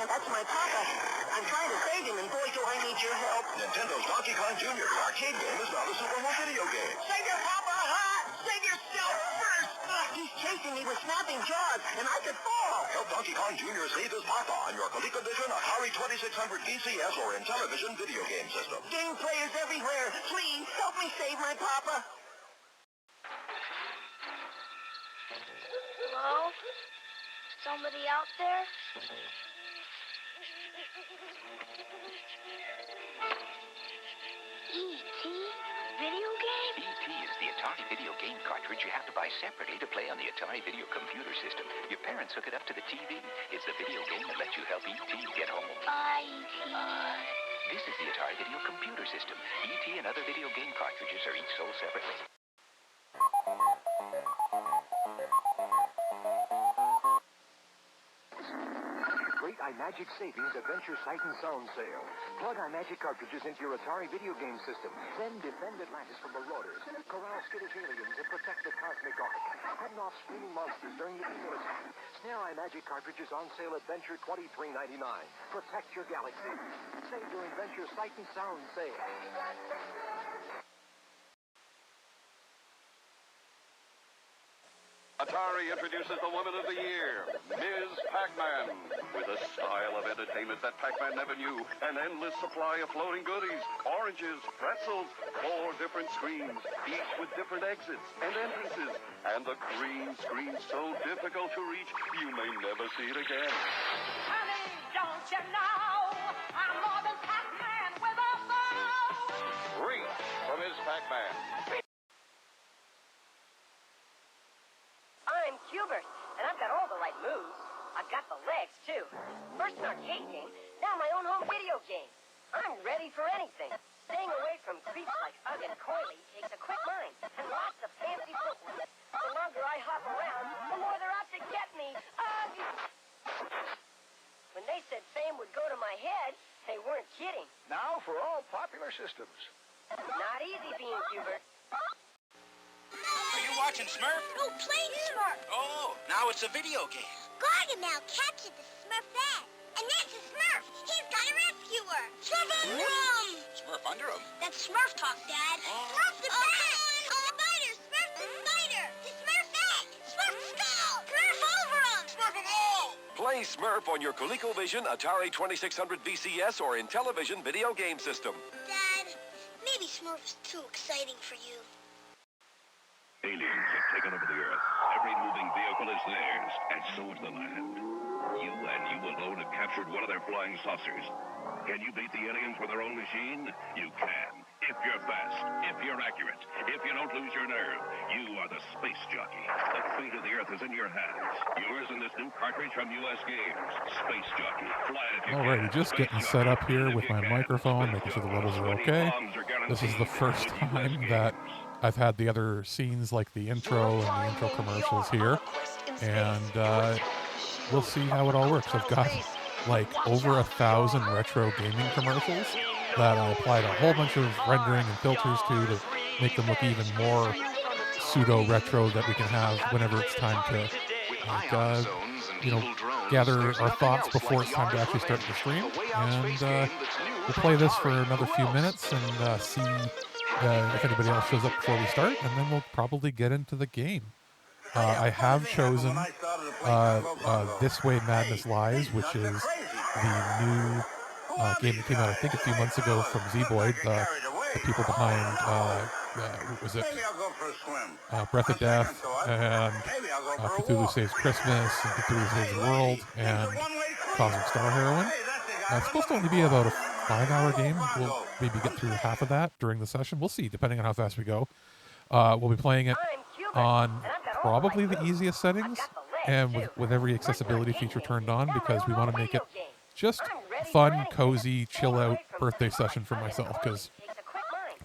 and that's my papa. I'm trying to save him, and boy, do I need your help. Nintendo's Donkey Kong Jr., the arcade game, is now the Super Home video game. Save your papa, huh? Save yourself first. He's chasing me with snapping jaws, and I could fall. Help Donkey Kong Jr. save his papa on your ColecoVision, Atari 2600 VCS, or Intellivision video game system. Game players everywhere. Please, help me save my papa. Hello? Somebody out there? E.T. Video game? E.T. is the Atari video game cartridge you have to buy separately to play on the Atari video computer system. Your parents hook it up to the TV. It's the video game that lets you help E.T. get home. E.T. This is the Atari video computer system. E.T. and other video game cartridges are each sold separately. Great iMagic Savings Adventure Sight and Sound Sale. Plug iMagic cartridges into your Atari video game system. Then defend Atlantis from marauders, corral skittish aliens, and protect the cosmic ark. Head off screaming monsters during the evil attack. Snare iMagic cartridges on sale Adventure $23.99. Protect your galaxy. Save during Adventure Sight and Sound Sale. Atari introduces the Woman of the Year, Ms. Pac-Man. With a style of entertainment that Pac-Man never knew, an endless supply of floating goodies, oranges, pretzels, 4 different screens, each with different exits and entrances, and the green screen so difficult to reach, you may never see it again. Honey, don't you know I'm more than Pac-Man with a bow? Reach for Ms. Pac-Man. I'm Cubert, and I've got all the right moves. I've got the legs, too. First an arcade game, now my own home video game. I'm ready for anything. Staying away from creeps like Ugg and Coily takes a quick mind and lots of fancy footwork. The longer I hop around, the more they're out to get me. Ugh! When they said fame would go to my head, they weren't kidding. Now for all popular systems. Not easy being Cubert. Are you watching Smurf? No, playing Smurf. Oh, now it's a video game. Gargamel captured the Smurfette. And that's a Smurf. He's got to rescue her. Smurf under him. Smurf under him? That's Smurf talk, Dad. Smurf the bat. Spider. Smurf the spider. The Smurfette. Smurf the skull. Smurf over him. Smurf them all. Play Smurf on your ColecoVision, Atari 2600 VCS, or Intellivision video game system. Dad, maybe Smurf's too exciting for you. Aliens have taken over the Earth. Every moving vehicle is theirs, and so is the land. You and you alone have captured one of their flying saucers. Can you beat the aliens with their own machine? You can. If you're fast, if you're accurate, if you don't lose your nerve, you are the space jockey. The fate of the Earth is in your hands. Yours in this new cartridge from US Games. Space Jockey. Fly it if you Alrighty, just getting set up here with my microphone, making sure the levels are okay. This is the first time that I've had the other scenes like the intro and the intro commercials here, and we'll see how it all works. I've got like over 1,000 retro gaming commercials that I applied a whole bunch of rendering and filters to make them look even more pseudo-retro that we can have whenever it's time to like, gather our thoughts before it's time to actually start the stream. And we'll play this for another few minutes and see if anybody else shows up before we start, and then we'll probably get into the game. I have chosen This Way Madness Lies, which is the new game that came out, I think, a few months ago from Z-Boyd, the people behind, what was it? Breath of Death, and Cthulhu Saves Christmas, and Cthulhu Saves the World, and Cosmic Star Heroine. It's supposed to only be about a 5-hour game. We'll maybe get through half of that during the session. We'll see, depending on how fast we go. We'll be playing it on probably the easiest settings, and with every accessibility feature turned on, because we want to make it just fun, cozy, chill-out birthday session for myself, because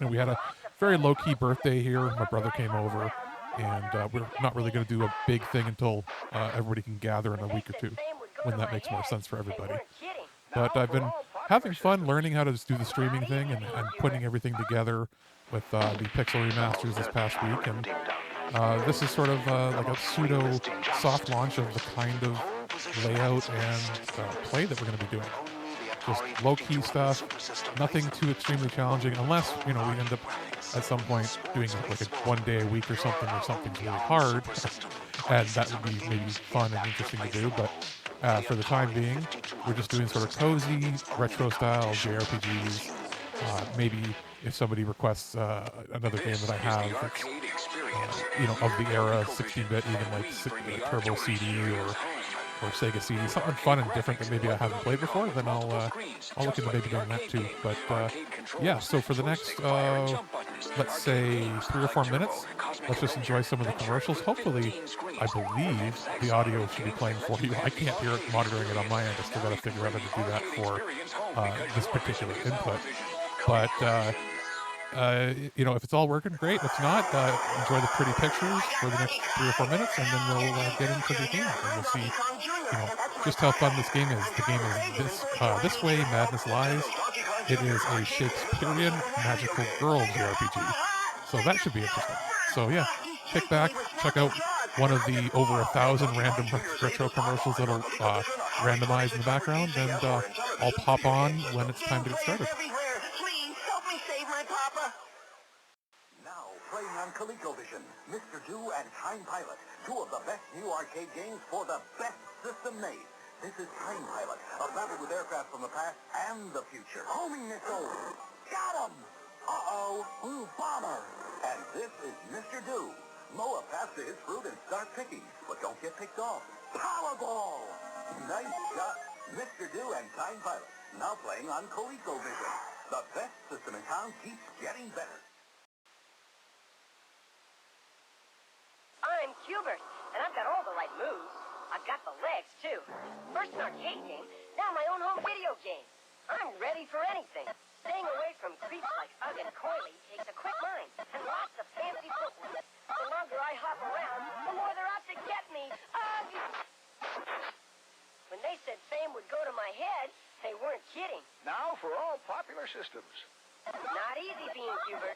we had a very low-key birthday here. My brother came over, and we're not really going to do a big thing until everybody can gather in a week or two, when that makes more sense for everybody. But I've been having fun learning how to just do the streaming thing and putting everything together with the Pixel remasters this past week. And this is sort of like a pseudo soft launch of the kind of layout and play that we're going to be doing. Just low-key stuff, nothing too extremely challenging, unless, you know, we end up at some point doing like a 1 day a week or something where something's really hard, and that would be maybe fun and interesting to do, but for the time being, we're just doing sort of cozy, retro-style JRPGs. Maybe if somebody requests another game that I have that's, you know, of the era, 16-bit, even like Turbo CD or Sega CD, something fun and different that maybe I haven't played before, then I'll look into maybe doing that too. But yeah, so for the next, let's say 3 or 4 minutes, let's just enjoy some of the commercials. Hopefully, I believe the audio should be playing for you. I can't hear it monitoring it on my end. I still got to figure out how to do that for this particular input. But you know, if it's all working, great. If not, enjoy the pretty pictures for the next 3 or 4 minutes, and then we'll get into the game, and you'll see, you know, just how fun this game is. The game is This Way, Madness Lies. It is a Shakespearean magical girl JRPG, so that should be interesting. So yeah, kick back, check out one of the over 1,000 random retro commercials that'll randomize in the background, and I'll pop on when it's time to get started. Now playing on ColecoVision, Mr. Do and Time Pilot, two of the best new arcade games for the best system made. This is Time Pilot, a battle with aircraft from the past and the future. Homing missiles. Got 'em! Uh-oh, blue bomber. And this is Mr. Do. Mow a path to his fruit and start picking, but don't get picked off. Powerball! Nice shot. Mr. Do and Time Pilot, now playing on ColecoVision. The best system in town keeps getting better. I'm Cubert, and I've got all the right moves. I've got the legs, too. First an arcade game, now my own home video game. I'm ready for anything. Staying away from creeps like Ugg and Coily takes a quick mind and lots of fancy footwork. The longer I hop around, the more they're out to get me. Ugh! When they said fame would go to my head, they weren't kidding. Now for all popular systems. Not easy being Cubert.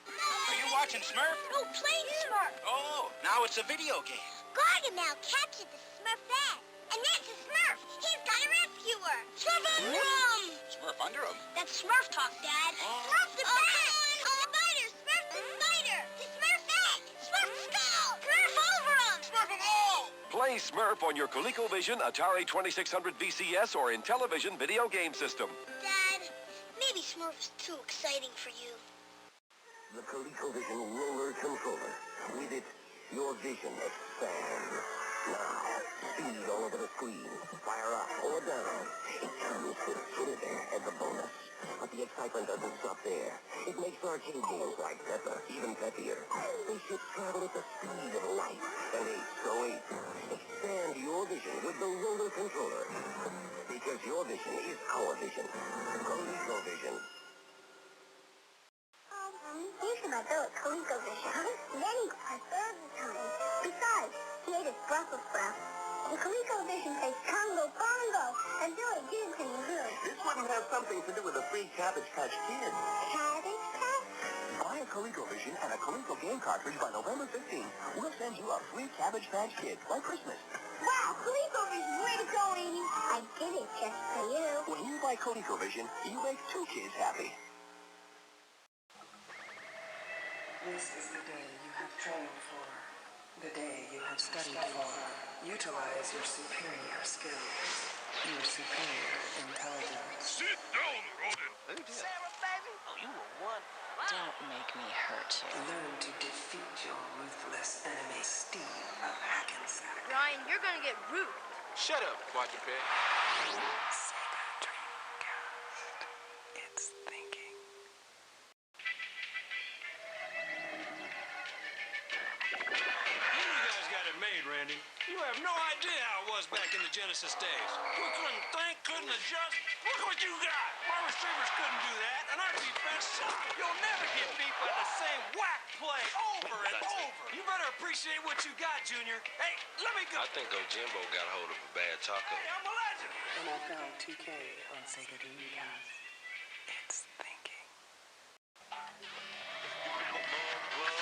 Are you watching Smurf? Oh, playing Smurf. Oh, now it's a video game. Gargamel captured the Smurfette. And that's a Smurf. He's got a rescuer. Smurf under him. Smurf under him? That's Smurf talk, Dad. Smurf the bat. Spider. Smurf the spider. The Smurfette. Smurf the skull. Smurf over him. Smurf them all. Play Smurf on your ColecoVision, Atari 2600 VCS, or Intellivision video game system. Dad, maybe Smurf is too exciting for you. The ColecoVision roller controller. With it, your vision expands. Now, speed all over the screen. Fire up or down. It comes with Twitter as a bonus. But the excitement doesn't stop there. It makes arcade games like Pepper even peppier. Spaceships travel at the speed of light. And 808. Expand your vision with the roller controller. Because your vision is our vision. ColecoVision. Usually my bill at ColecoVision. Then he got third time. Besides, he ate his Brussels sprouts. And ColecoVision plays Congo Bongo. And Billy gives him good. This wouldn't have something to do with a free Cabbage Patch Kid. Cabbage Patch? Buy a ColecoVision and a Coleco game cartridge by November 15th. We'll send you a free Cabbage Patch Kid by Christmas. Wow, ColecoVision, way to go, Amy. I did it just for you. When you buy ColecoVision, you make two kids happy. This is the day you have trained for, the day you have studied for. Utilize your superior skills, your superior intelligence. Sit down, rodent. Who did? Sarah, baby. Oh, you were one. Don't make me hurt you. Learn to defeat your ruthless enemy, Steve of Hackensack. Ryan, you're gonna get root. Shut up, quadruped. Sega Dreamcast. It's thinking. Randy. You have no idea how it was back in the Genesis days. We couldn't think, couldn't adjust. Look what you got. My receivers couldn't do that, and our defense sucked. You'll never get beat by the same whack play over and over. You better appreciate what you got, Junior. Hey, let me go. I think old Jimbo got a hold of a bad taco. Hey, I'm a legend. NFL 2K on Sega Dreamcast. It's thinking.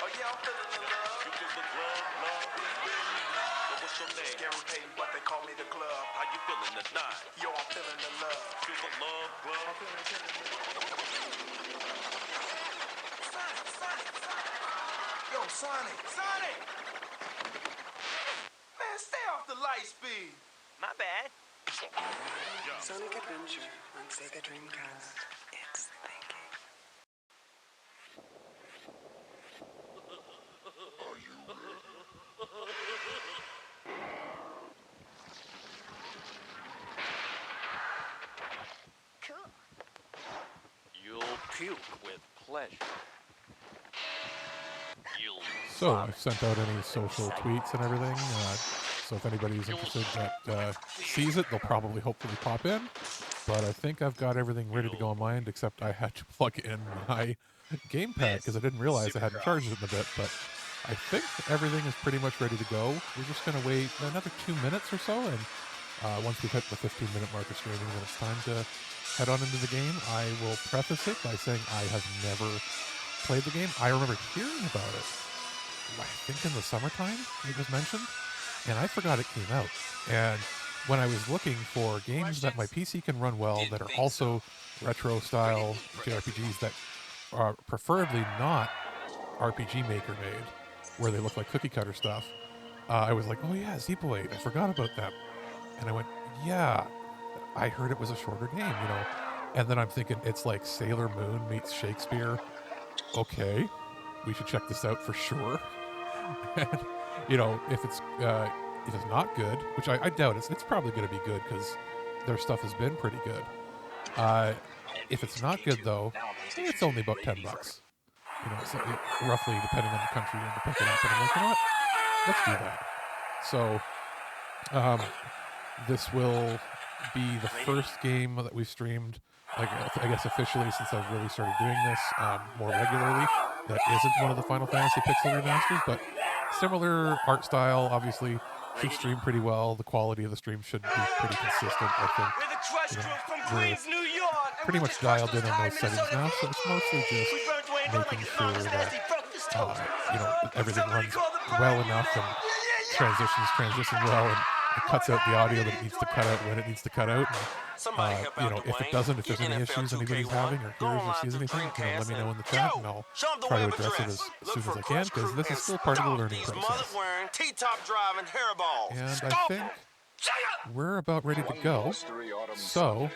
Are y'all feeling the love? What's your name? Scary Payton, but they call me the glove. How you feeling tonight? Yo, I'm feeling the love. Feel the love, glove. Sonic. Yo, Sonic. Man, stay off the light speed. My bad. Sonic Adventure on Sega Dreamcast. It's thinking. Cool. You'll puke with pleasure. You'll So I've sent out any social tweets and everything. So if anybody's interested that sees it, they'll probably hopefully pop in. But I think I've got everything ready to go on my end, except I had to plug in my gamepad because I didn't realize I hadn't charged it in a bit. But I think everything is pretty much ready to go. We're just going to wait another 2 minutes or so, and once we've hit the 15-minute mark of streaming, then it's time to head on into the game. I will preface it by saying I have never played the game. I remember hearing about it, I think in the summertime, it was mentioned, and I forgot it came out. And when I was looking for games that my PC can run well, that are also retro-style JRPGs that are preferably not RPG Maker made, where they look like cookie-cutter stuff, I was like, oh yeah, Z-Boy, I forgot about them. And I went, yeah, I heard it was a shorter game, you know. And then I'm thinking, it's like Sailor Moon meets Shakespeare. Okay, we should check this out for sure. And, you know, if it's not good, which I doubt it's probably going to be good because their stuff has been pretty good. If it's not good though, it's only about $10. You know, so roughly depending on the country and to pick it up. And I'm like, you know what? Let's do that. So, this will be the first game that we've streamed, like I guess officially since I've really started doing this more regularly. That isn't one of the Final Fantasy Pixel remasters, but similar art style, obviously, should stream pretty well. The quality of the stream should be pretty consistent, I think. We're pretty much dialed in on those settings now, so it's mostly just making sure that, everything runs well enough and transition well, and it cuts out the audio that it needs to cut out when it needs to cut out. And, if it doesn't, if there's any issues anybody's having or hears or sees anything, let me know in the chat, and I'll try to address it as soon as I can, because this is still part of the learning process. And I think we're about ready to go, so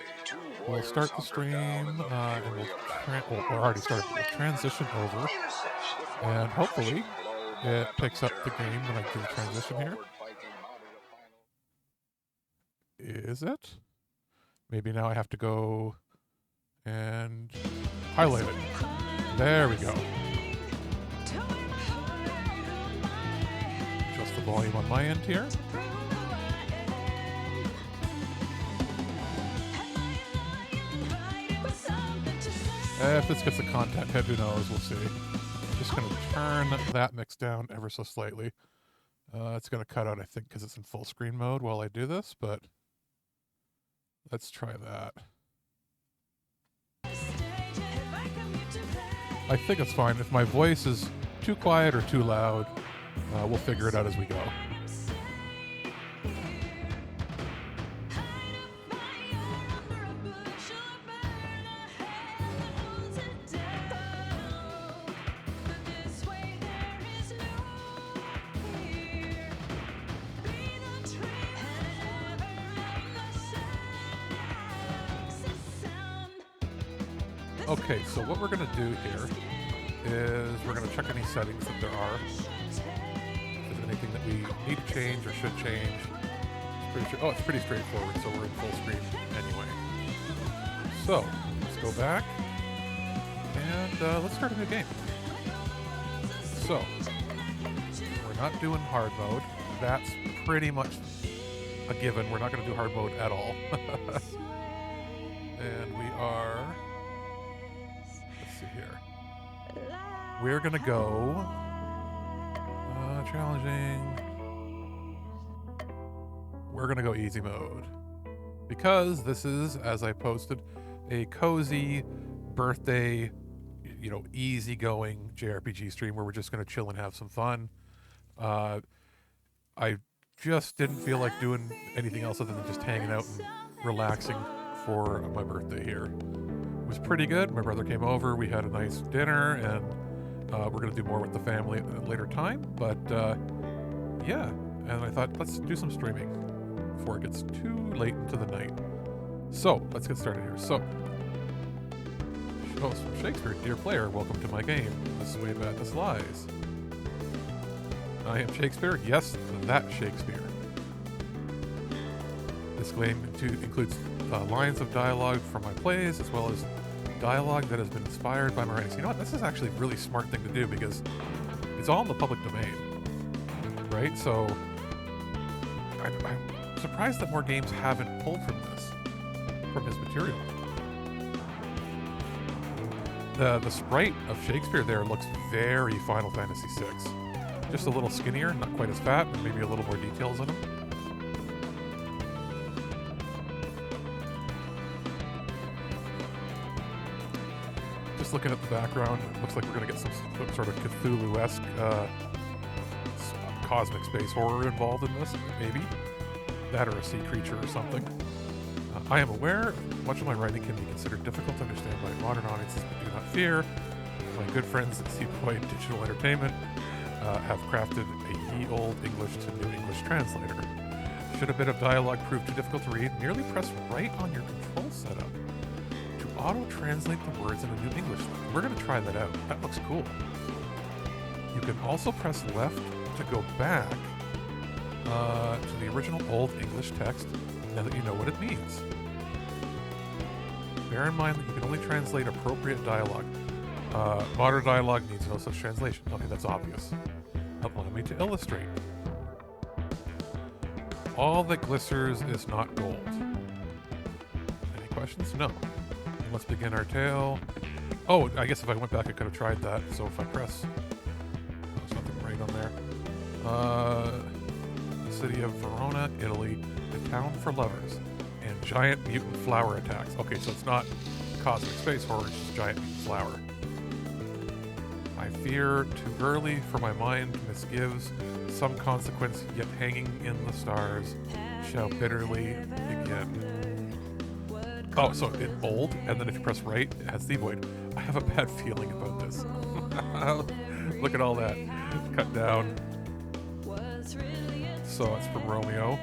we'll start the stream, and we're already started. We'll transition over, and hopefully it picks up the game when I do the transition here. Is it? Maybe now I have to go and highlight it. There we go. Adjust the volume on my end here. If this gets a content hit, who knows? We'll see. Just going to turn that mix down ever so slightly. It's going to cut out, I think, because it's in full screen mode while I do this, but let's try that. I think it's fine. If my voice is too quiet or too loud, we'll figure it out as we go. Okay, so what we're going to do here is we're going to check any settings that there are. If there's anything that we need to change or should change. It's pretty straightforward, so we're in full screen anyway. So, let's go back, and let's start a new game. So, we're not doing hard mode. That's pretty much a given. We're not going to do hard mode at all. And we are... here. We're gonna go challenging. We're gonna go easy mode because this is, as I posted, a cozy birthday, easy-going JRPG stream where we're just gonna chill and have some fun. I just didn't feel like doing anything else other than just hanging out and relaxing for my birthday here. It was pretty good. My brother came over. We had a nice dinner, and we're going to do more with the family at a later time. But yeah, and I thought, let's do some streaming before it gets too late into the night. So let's get started here. So, host from Shakespeare, dear player, welcome to my game. This is Way Bad, This Lies. I am Shakespeare. Yes, that Shakespeare. This game includes lines of dialogue from my plays, as well as dialogue that has been inspired by my writings. You know what? This is actually a really smart thing to do because it's all in the public domain, right? So I'm surprised that more games haven't pulled from his material. The sprite of Shakespeare there looks very Final Fantasy VI. Just a little skinnier, not quite as fat, but maybe a little more details in him. Just looking at the background, it looks like we're going to get some sort of Cthulhu-esque cosmic space horror involved in this, maybe. That or a sea creature or something. I am aware much of my writing can be considered difficult to understand by modern audiences, but do not fear. My good friends at Seaboy Digital Entertainment have crafted a ye-old English to New English translator. Should a bit of dialogue prove too difficult to read, merely press right on your control setup to auto-translate the words in a New English. We're going to try that out. That looks cool. You can also press left to go back to the original Old English text now that you know what it means. Bear in mind that you can only translate appropriate dialogue. Modern dialogue needs no such translation. Okay, that's obvious. Allow me to illustrate. All that glisters is not gold. Any questions? No. Let's begin our tale. Oh, I guess if I went back, I could have tried that. So if I press... there's nothing right on there. The city of Verona, Italy. The town for lovers. And giant mutant flower attacks. Okay, so it's not cosmic space horror, it's just giant mutant flower. I fear too early for my mind misgives, some consequence yet hanging in the stars shall bitterly begin. Oh, so in bold, and then if you press right, it has the void. I have a bad feeling about this. Look at all that. Cut down. So it's from Romeo.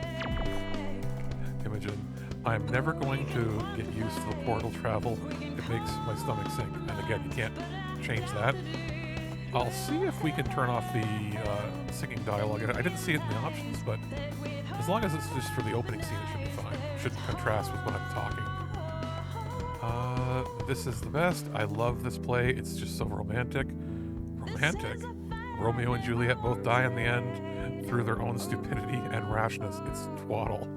Imogen. I'm never going to get used to the portal travel. It makes my stomach sink. And again, you can't change that. I'll see if we can turn off the singing dialogue. I didn't see it in the options, but as long as it's just for the opening scene, it should be fine. It shouldn't contrast with when I'm talking. This is the best. I love this play. It's just so romantic. Romantic? Romeo and Juliet both die in the end through their own stupidity and rashness. It's twaddle.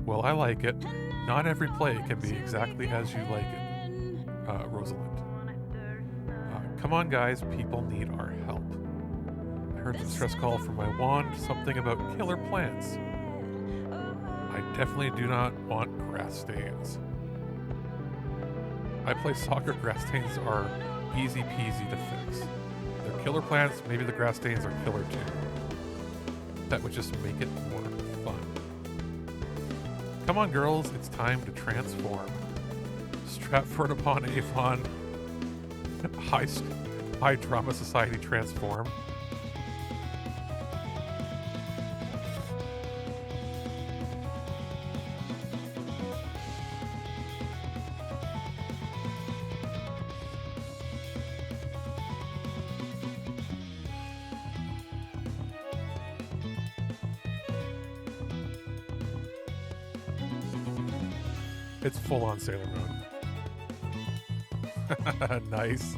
Well, I like it. Not every play can be exactly as you like it. Rosalind. Come on, guys. People need our help. I heard the distress call from my wand. Something about killer plants. I definitely do not want grass stains. I play soccer. Grass stains are easy peasy to fix. They're killer plants. Maybe the grass stains are killer too. That would just make it more fun. Come on, girls, it's time to transform. Stratford upon Avon, High Drama Society transform. It's full on Sailor Moon. Nice.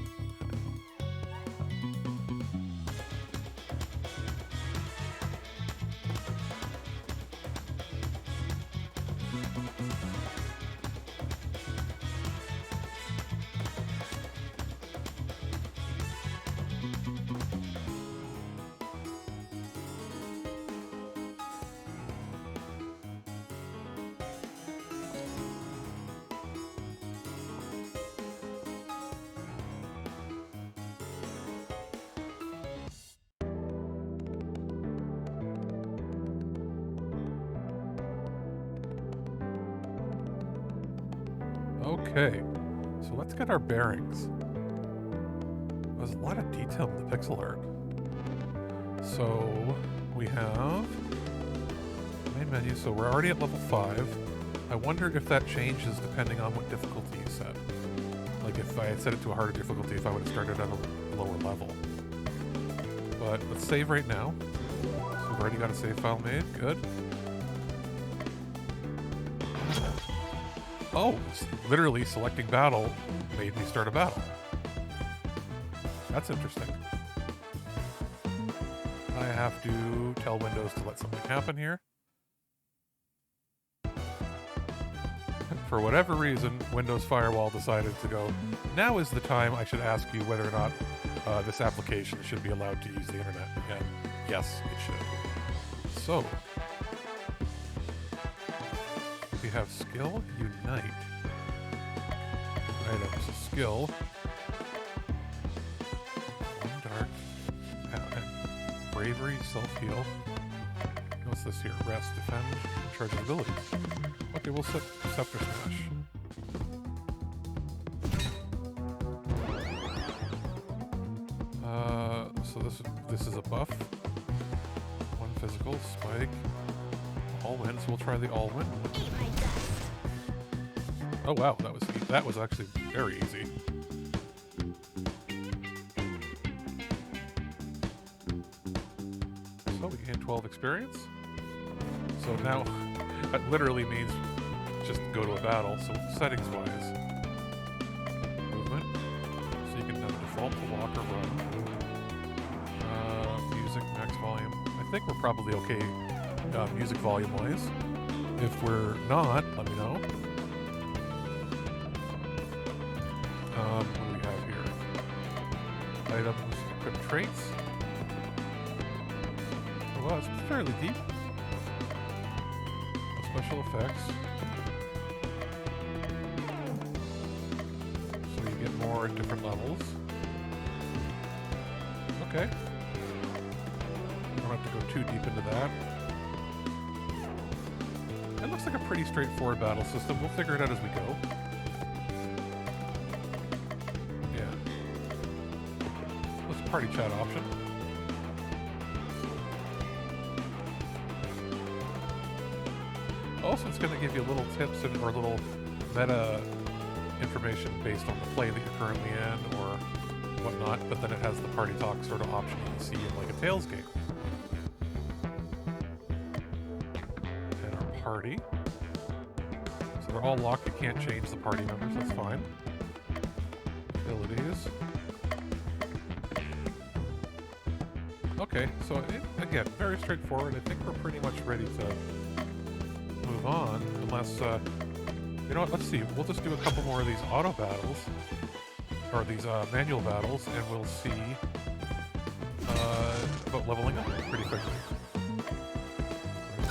Okay, so let's get our bearings. There's a lot of detail in the pixel art. So we have main menu, so we're already at level 5. I wondered if that changes depending on what difficulty you set. Like if I had set it to a harder difficulty, if I would have started at a lower level. But let's save right now. So we've already got a save file made, good. Oh, literally selecting battle made me start a battle. That's interesting. I have to tell Windows to let something happen here. For whatever reason, Windows Firewall decided to go, now is the time I should ask you whether or not this application should be allowed to use the internet. And yes, it should. So, we have skill, unite. Items, skill. One dark. Bravery, self-heal. What's this here? Rest, defend, charge of abilities. Okay, we'll set Scepter Smash. So this is a buff. One physical, spike. All win, so we'll try the all win. Oh wow, that was actually very easy. So we gain 12 experience. So now that literally means just go to a battle. So settings wise, movement. So you can default to walk or run. Music max volume. I think we're probably okay music volume wise. If we're not, let me know. What do we have here? Items, equip traits. Oh wow, it's fairly deep. Special effects. So you get more at different levels. Okay. You don't have to go too deep into that. It looks like a pretty straightforward battle system. We'll figure it out as we go. Yeah. Let's party chat option. Also, it's going to give you little tips or little meta information based on the play that you're currently in or whatnot, but then it has the party talk sort of option you can see in like a Tales game. And our party. So they're all locked, you can't change the party members, that's fine. Abilities. Okay, so again, very straightforward. I think we're pretty much ready to move on, unless, you know what, let's see, we'll just do a couple more of these auto battles, or these manual battles, and we'll see about leveling up pretty quickly.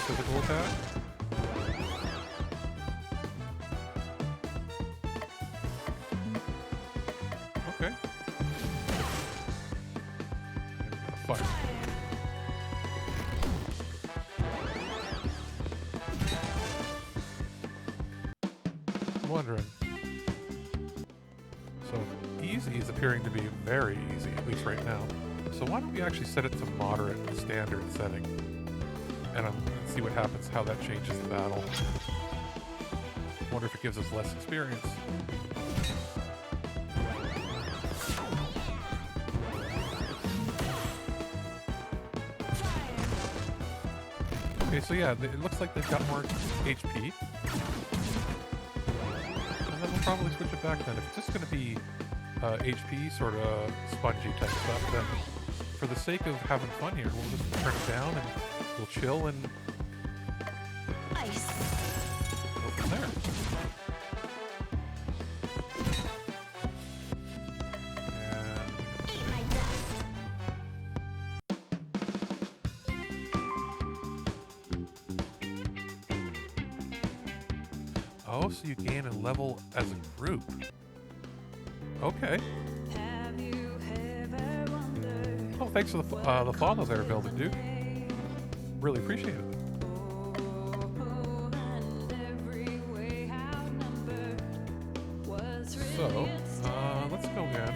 So, physical attack. Okay. And fire. Wondering. So easy is appearing to be very easy, at least right now. So why don't we actually set it to moderate, the standard setting, and see what happens, how that changes the battle. Wonder if it gives us less experience. Okay, so yeah, it looks like they've got more HP. And then we'll probably switch it back then. If it's just going to be HP sort of spongy type stuff, then for the sake of having fun here, we'll just turn it down and we'll chill and go from there. Oh, so you gain a level as a group. Okay. Oh, thanks for the follow there, Velvet Duke. Really appreciate it. So, let's go in.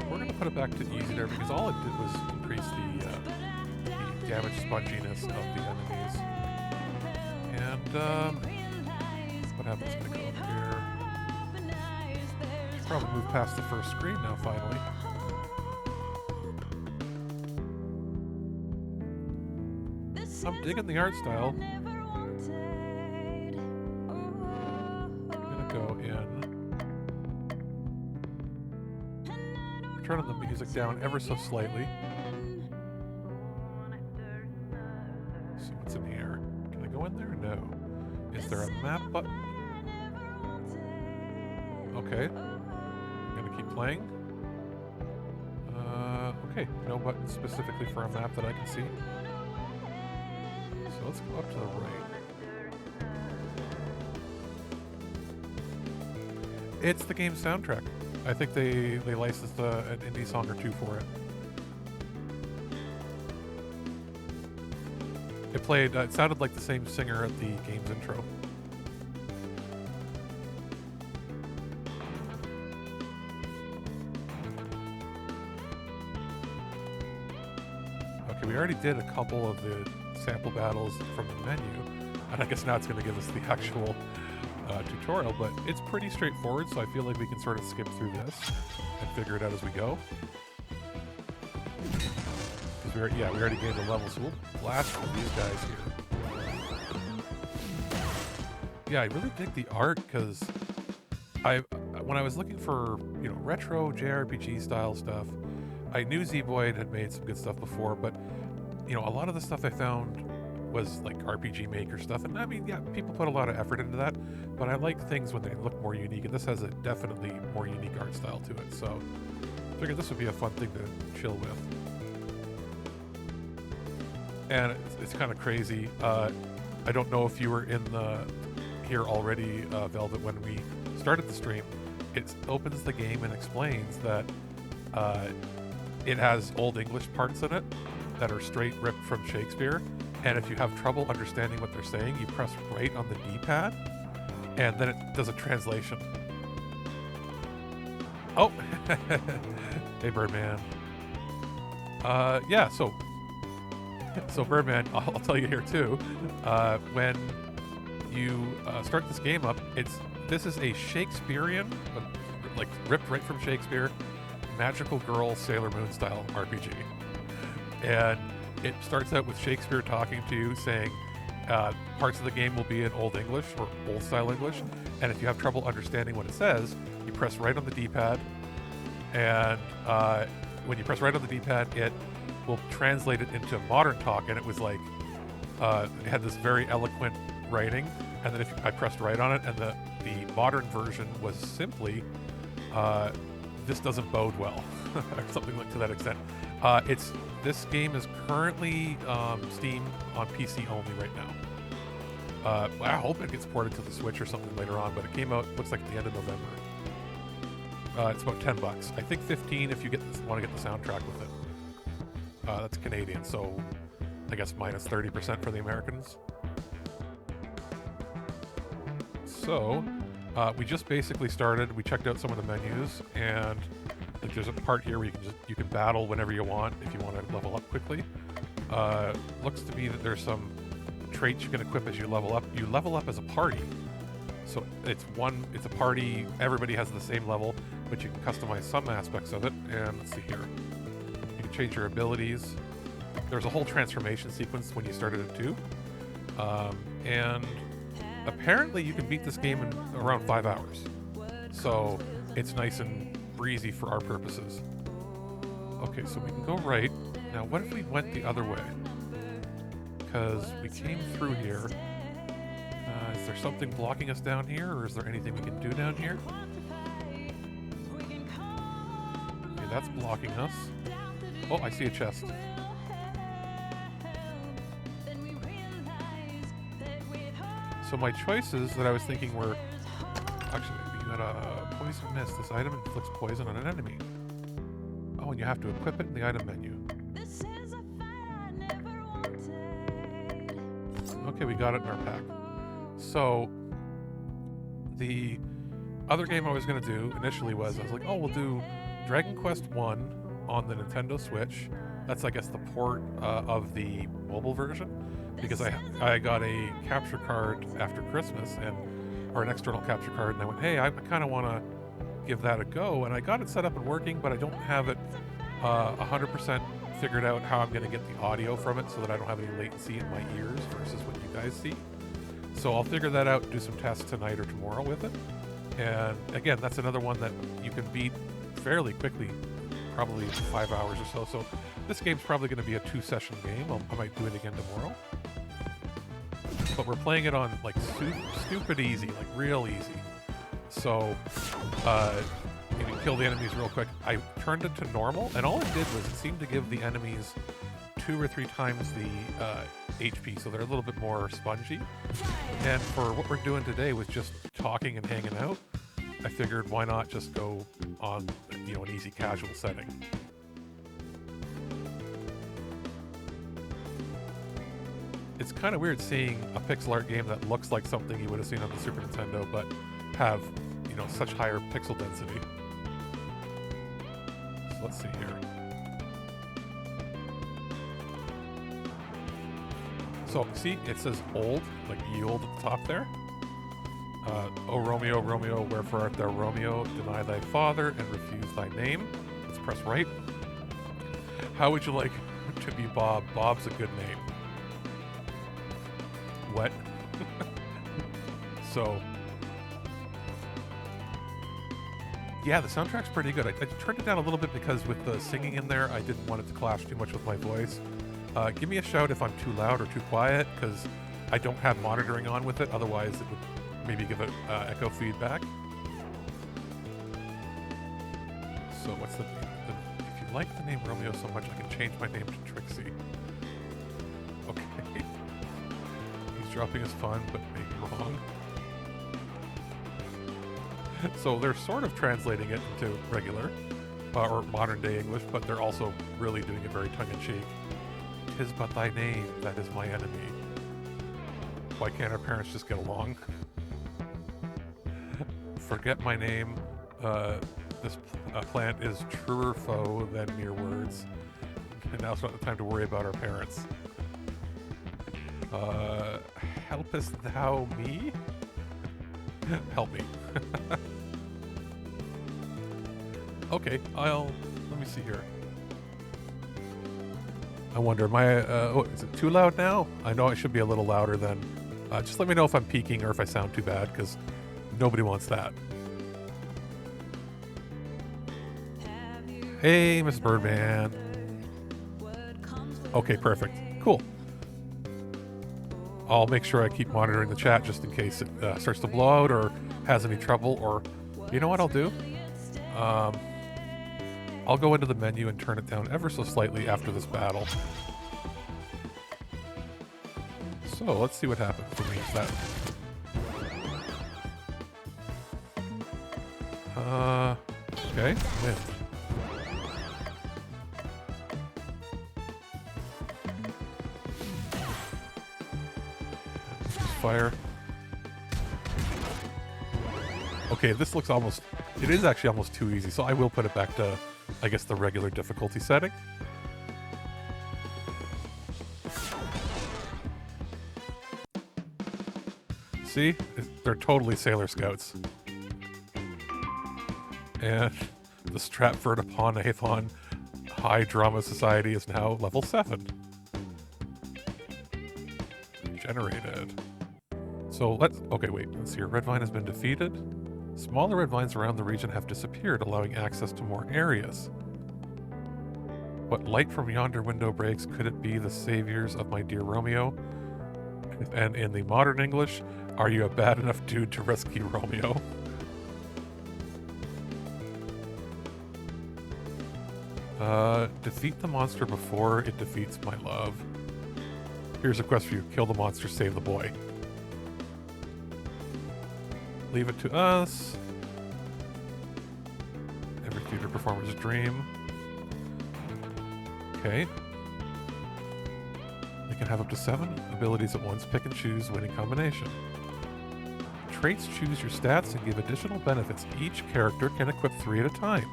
We're going to put it back to easy there because all it did was increase the damage sponginess of the enemies. And, what happens when I go up here? Should probably move past the first screen now, finally. I'm digging the art style. I'm gonna go in. Turning the music down ever so slightly. See what's in here. Can I go in there? No. Is there a map button? Okay. I'm gonna keep playing. Okay, no button specifically for a map that I can see. So let's go up to the right. It's the game's soundtrack. I think they licensed an indie song or two for it. It played, it sounded like the same singer at the game's intro. Okay, we already did a couple of the sample battles from the menu, and I guess now it's going to give us the actual tutorial, but it's pretty straightforward, so I feel like we can sort of skip through this and figure it out as we go. Because we already gained a level, so we'll blast from these guys here. Yeah, I really dig the art, because when I was looking for, you know, retro JRPG style stuff, I knew Z-Boyd had made some good stuff before, but, you know, a lot of the stuff I found was like RPG Maker stuff, and I mean, yeah, people put a lot of effort into that, but I like things when they look more unique, and this has a definitely more unique art style to it, so I figured this would be a fun thing to chill with. And it's kind of crazy. I don't know if you were in here already, Velvet, when we started the stream. It opens the game and explains that it has Old English parts in it that are straight ripped from Shakespeare. And if you have trouble understanding what they're saying, you press right on the D-pad, and then it does a translation. Oh! Hey, Birdman. Yeah, so Birdman, I'll tell you here too, when you start this game up, this is a Shakespearean, like ripped right from Shakespeare, magical girl Sailor Moon style RPG. And it starts out with Shakespeare talking to you, saying parts of the game will be in Old English or Old Style English, and if you have trouble understanding what it says, you press right on the D-pad, and when you press right on the D-pad, it will translate it into modern talk, and it was like, it had this very eloquent writing, and then I pressed right on it, and the modern version was simply, this doesn't bode well, or something like to that extent. This game is currently Steam on PC only right now. I hope it gets ported to the Switch or something later on, but it came out, looks like at the end of November. It's about $10. I think $15 if you want to get the soundtrack with it. That's Canadian, so I guess minus 30% for the Americans. So, we just basically started. We checked out some of the menus, and like there's a part here where you can battle whenever you want if you want to level up quickly. Looks to be that there's some traits you can equip as you level up. You level up as a party, so it's a party. Everybody has the same level, but you can customize some aspects of it. And let's see here, you can change your abilities. There's a whole transformation sequence when you started it too, and apparently you can beat this game in around 5 hours. So it's nice and breezy for our purposes. Okay, so we can go right. Now, what if we went the other way? Because we came through here. Is there something blocking us down here, or is there anything we can do down here? Okay, that's blocking us. Oh, I see a chest. So my choices that I was thinking were, actually, you got a poison mist. This item inflicts poison on an enemy. Oh, and you have to equip it in the item menu. Okay, we got it in our pack. So The other game I was going to do initially was, I was like, oh, we'll do Dragon Quest 1 on the Nintendo Switch. That's, I guess, the port of the mobile version, because I got a capture card after Christmas, or an external capture card, and I went, hey, I kind of want to give that a go, and I got it set up and working, but I don't have it 100% figured out how I'm going to get the audio from it so that I don't have any latency in my ears versus what you guys see. So I'll figure that out, do some tests tonight or tomorrow with it. And again, that's another one that you can beat fairly quickly, probably 5 hours or so. So this game's probably going to be a 2-session game. I might do it again tomorrow. But we're playing it on like stupid easy, like real easy. So you can kill the enemies real quick. I turned it to normal, and all it did was it seemed to give the enemies 2 or 3 times the HP, so they're a little bit more spongy. And for what we're doing today with just talking and hanging out, I figured why not just go on, an easy casual setting. It's kind of weird seeing a pixel art game that looks like something you would have seen on the Super Nintendo, but have, such higher pixel density. So let's see here. So, see, it says old, like ye old at the top there. O Romeo, Romeo, wherefore art thou Romeo? Deny thy father and refuse thy name. Let's press right. How would you like to be Bob? Bob's a good name. What? So, yeah, the soundtrack's pretty good. I turned it down a little bit because with the singing in there, I didn't want it to clash too much with my voice. Give me a shout if I'm too loud or too quiet, because I don't have monitoring on with it. Otherwise, it would maybe give it echo feedback. So what's the if you like the name Romeo so much, I can change my name to Trixie. Okay. He's dropping his fun, but maybe wrong. So they're sort of translating it into regular or modern day English, but they're also really doing it very tongue-in-cheek. 'Tis but thy name that is my enemy. Why can't our parents just get along? Forget my name. This plant is truer foe than mere words. And now's not the time to worry about our parents. Helpest thou me? Help me. Okay, let me see here. I wonder, is it too loud now? I know I should be a little louder then. Just let me know if I'm peaking or if I sound too bad, because nobody wants that. Hey, Miss Birdman. Okay, perfect. Cool. I'll make sure I keep monitoring the chat just in case it starts to blow out or has any trouble, or you know what I'll do? I'll go into the menu and turn it down ever so slightly after this battle. So let's see what happens for me. Is that okay, win. Fire. Okay, this looks almost... It is actually almost too easy, so I will put it back to, I guess, the regular difficulty setting. See? They're totally Sailor Scouts. And the Stratford upon Avon High Drama Society is now level 7. Generated. So okay, wait, let's see here. Red Vine has been defeated. Smaller red vines around the region have disappeared, allowing access to more areas. What light from yonder window breaks? Could it be the saviors of my dear Romeo? And in the modern English, are you a bad enough dude to rescue Romeo? Defeat the monster before it defeats my love. Here's a quest for you. Kill the monster, save the boy. Leave it to us. Every theater performer's dream. Okay. They can have up to 7 abilities at once. Pick and choose winning combination. traits choose your stats and give additional benefits. Each character can equip 3 at a time.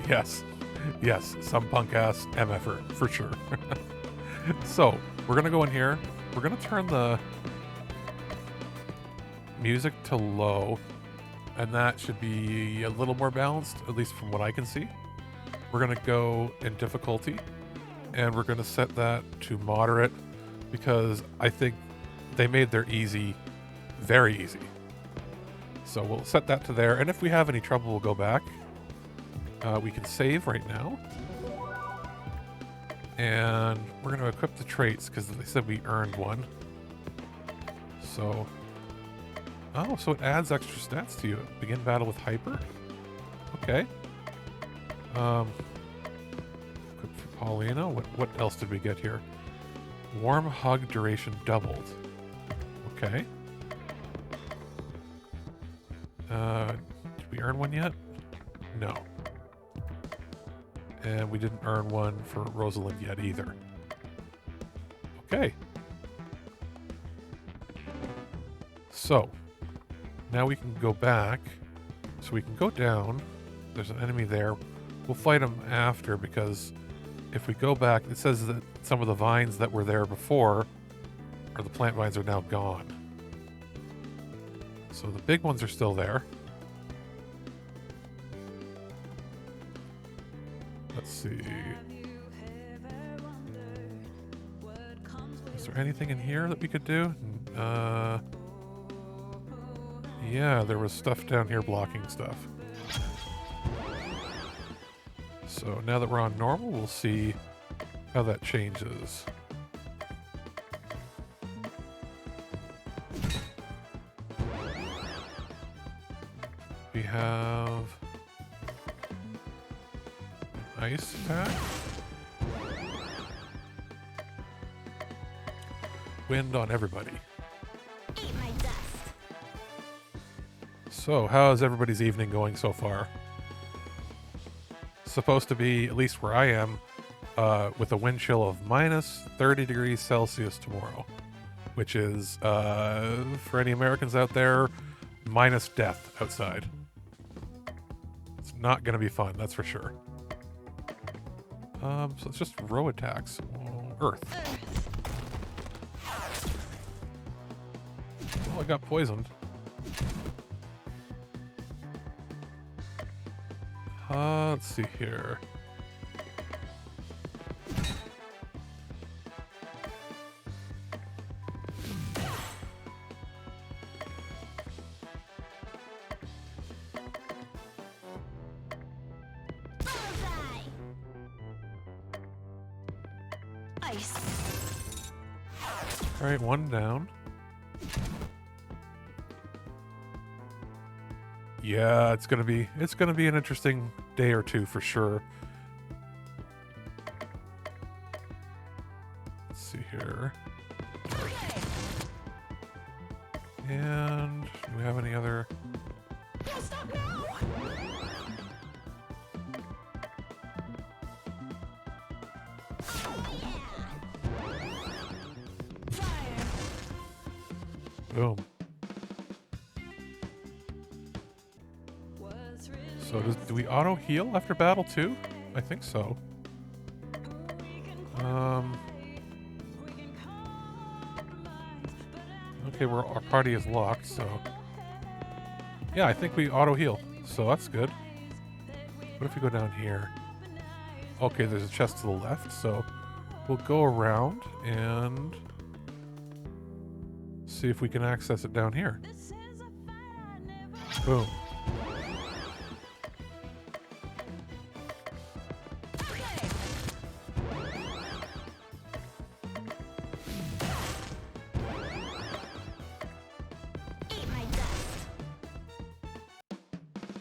Yes. Yes, some punk-ass MFer, for sure. So, we're going to go in here. We're going to turn the music to low, and that should be a little more balanced, at least from what I can see. We're going to go in difficulty, and we're going to set that to moderate, because I think they made their easy very easy. So we'll set that to there, and if we have any trouble, we'll go back. We can save right now. And we're going to equip the traits, because they said we earned one. So... Oh, so it adds extra stats to you. Begin battle with Hyper? Okay. Equip for Paulina. What else did we get here? Warm hug duration doubled. Okay. Did we earn one yet? No. And we didn't earn one for Rosalind yet either. Okay. So, now we can go back. So we can go down. There's an enemy there. We'll fight him after, because if we go back, it says that some of the vines that were there before, or the plant vines, are now gone. So the big ones are still there. Let's see. Is there anything in here that we could do? Yeah, there was stuff down here blocking stuff. So now that we're on normal, we'll see how that changes. We have ice attack. Wind on everybody. So, how's everybody's evening going so far? Supposed to be, at least where I am, with a wind chill of minus 30 degrees Celsius tomorrow, which is, for any Americans out there, minus death outside. It's not going to be fun, that's for sure. So it's just row attacks. Earth. Oh, I got poisoned. Let's see here. Ice. All right, one down. Yeah, it's gonna be an interesting day or two for sure. Let's see here. And do we have any other? Boom. So do we auto heal after battle too? I think so. Okay, our party is locked, so yeah, I think we auto heal, so that's good. What if we go down here? Okay, there's a chest to the left, so we'll go around and see if we can access it down here. Boom.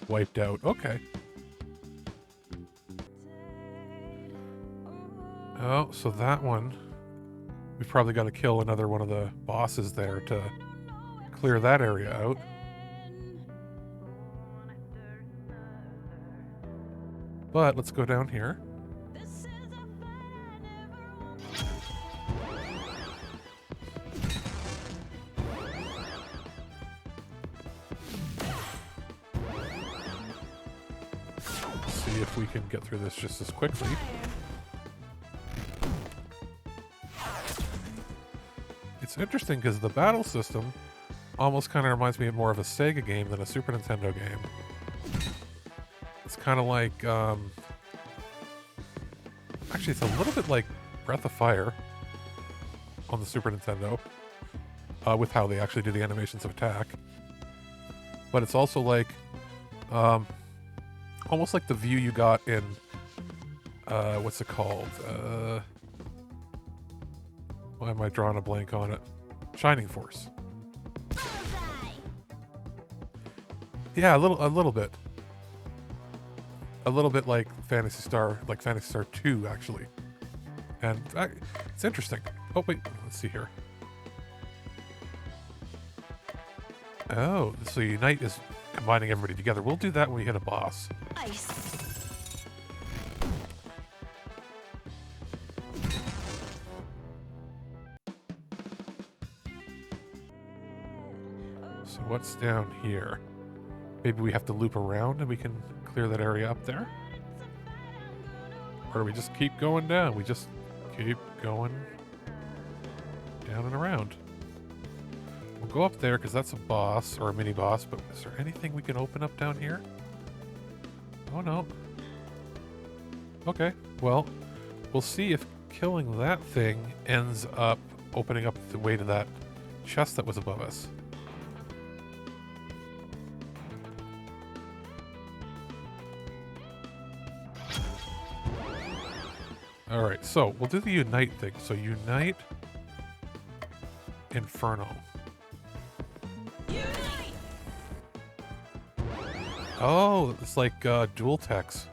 Wiped out. Okay. Oh, so that one, we've probably got to kill another one of the bosses there to clear that area out. But let's go down here. see if we can get through this just as quickly. It's interesting because the battle system almost kind of reminds me more of a Sega game than a Super Nintendo game. It's kind of like, actually it's a little bit like Breath of Fire on the Super Nintendo, with how they actually do the animations of attack. But it's also like, almost like the view you got in, what's it called? Why am I drawing a blank on it? Shining Force. Yeah, a little bit. A little bit like Phantasy Star 2, actually. And it's interesting. Oh, wait, let's see here. Oh, so Unite is combining everybody together. We'll do that when we hit a boss. Ice. So what's down here? Maybe we have to loop around and we can clear that area up there? Or do we just keep going down? We just keep going down and around. We'll go up there because that's a boss or a mini boss, but is there anything we can open up down here? Oh no. Okay, well, we'll see if killing that thing ends up opening up the way to that chest that was above us. Alright, so we'll do the Unite thing. So Unite Inferno. Unite! Oh, it's like dual text.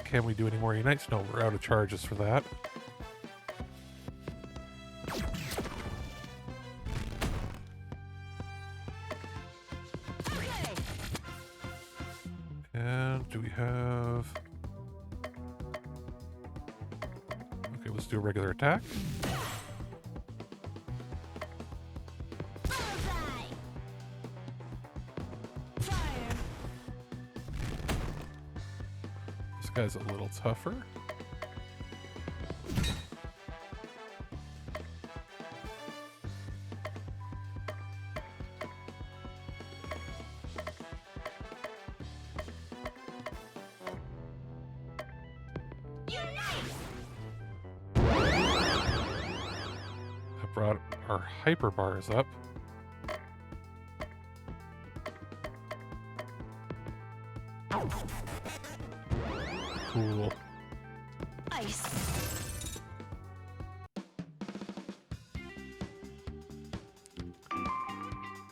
Can we do any more Unites? No, we're out of charges for that. And do we have... Okay, let's do a regular attack. This guy's a little tougher. I brought our hyper bars up. Cool. Ice.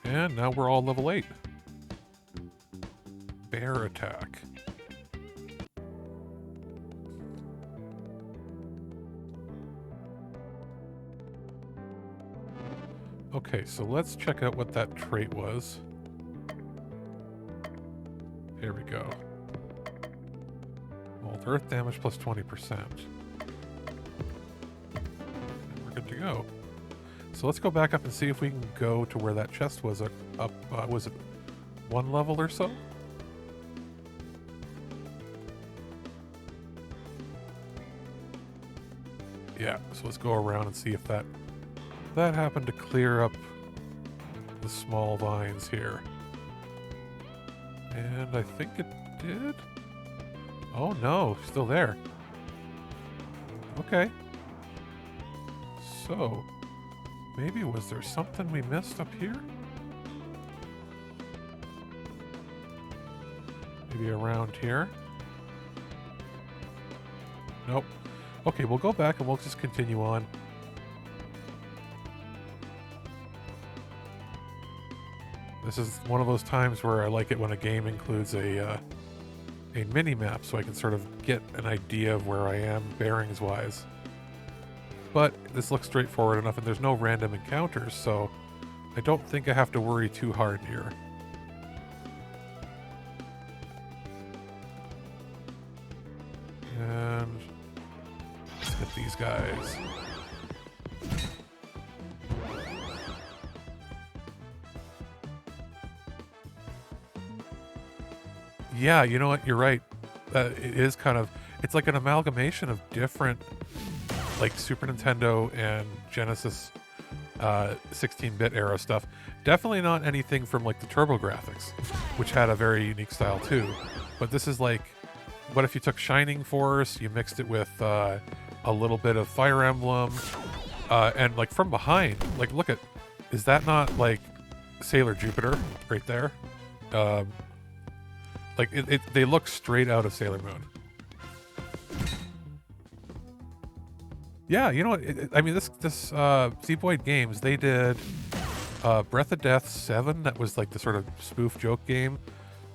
And now we're all level 8. Bear attack. Okay, so let's check out what that trait was. Here we go. Earth damage plus 20%. And we're good to go. So let's go back up and see if we can go to where that chest was up. Was it 1 level or so? Yeah, so let's go around and see if that happened to clear up the small vines here. And I think it did. Oh no, still there. Okay. So, maybe was there something we missed up here? Maybe around here? Nope. Okay, we'll go back and we'll just continue on. This is one of those times where I like it when a game includes a mini-map so I can sort of get an idea of where I am bearings-wise. But this looks straightforward enough and there's no random encounters, so I don't think I have to worry too hard here. these guys. Yeah, you know what? You're right. It is kind of, it's like an amalgamation of different, like Super Nintendo and Genesis 16-bit era stuff. Definitely not anything from like the TurboGrafx, which had a very unique style too. But this is like, what if you took Shining Force, you mixed it with a little bit of Fire Emblem, and like from behind, like look at, is that not like Sailor Jupiter right there? Like they look straight out of Sailor Moon. Yeah, you know what? I mean, this Zeboyd Games, they did Breath of Death 7. That was like the sort of spoof joke game.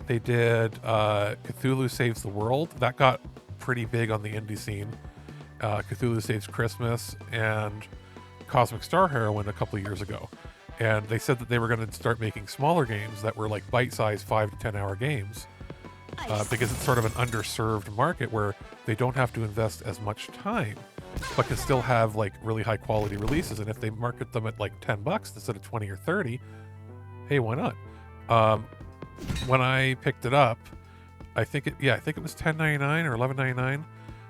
They did Cthulhu Saves the World. That got pretty big on the indie scene. Cthulhu Saves Christmas and Cosmic Star Heroine a couple of years ago. And they said that they were going to start making smaller games that were like bite-sized 5 to 10 hour games. Because it's sort of an underserved market where they don't have to invest as much time, but can still have like really high quality releases. And if they market them at like $10 instead of 20 or 30, hey, why not? When I picked it up, I think it was $10.99 or $11.99,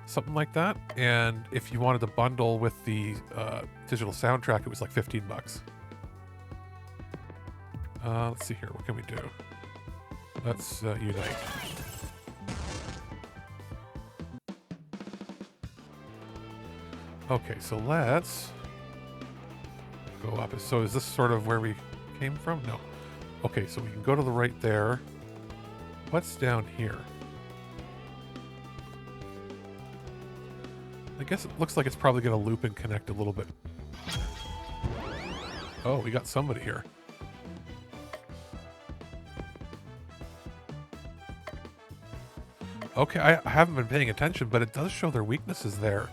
something like that. And if you wanted to bundle with the digital soundtrack, it was like $15. Let's see here. What can we do? Let's unite. Okay, so let's go up. So is this sort of where we came from? No. Okay, so we can go to the right there. What's down here? I guess it looks like it's probably going to loop and connect a little bit. Oh, we got somebody here. Okay, I haven't been paying attention, but it does show their weaknesses there.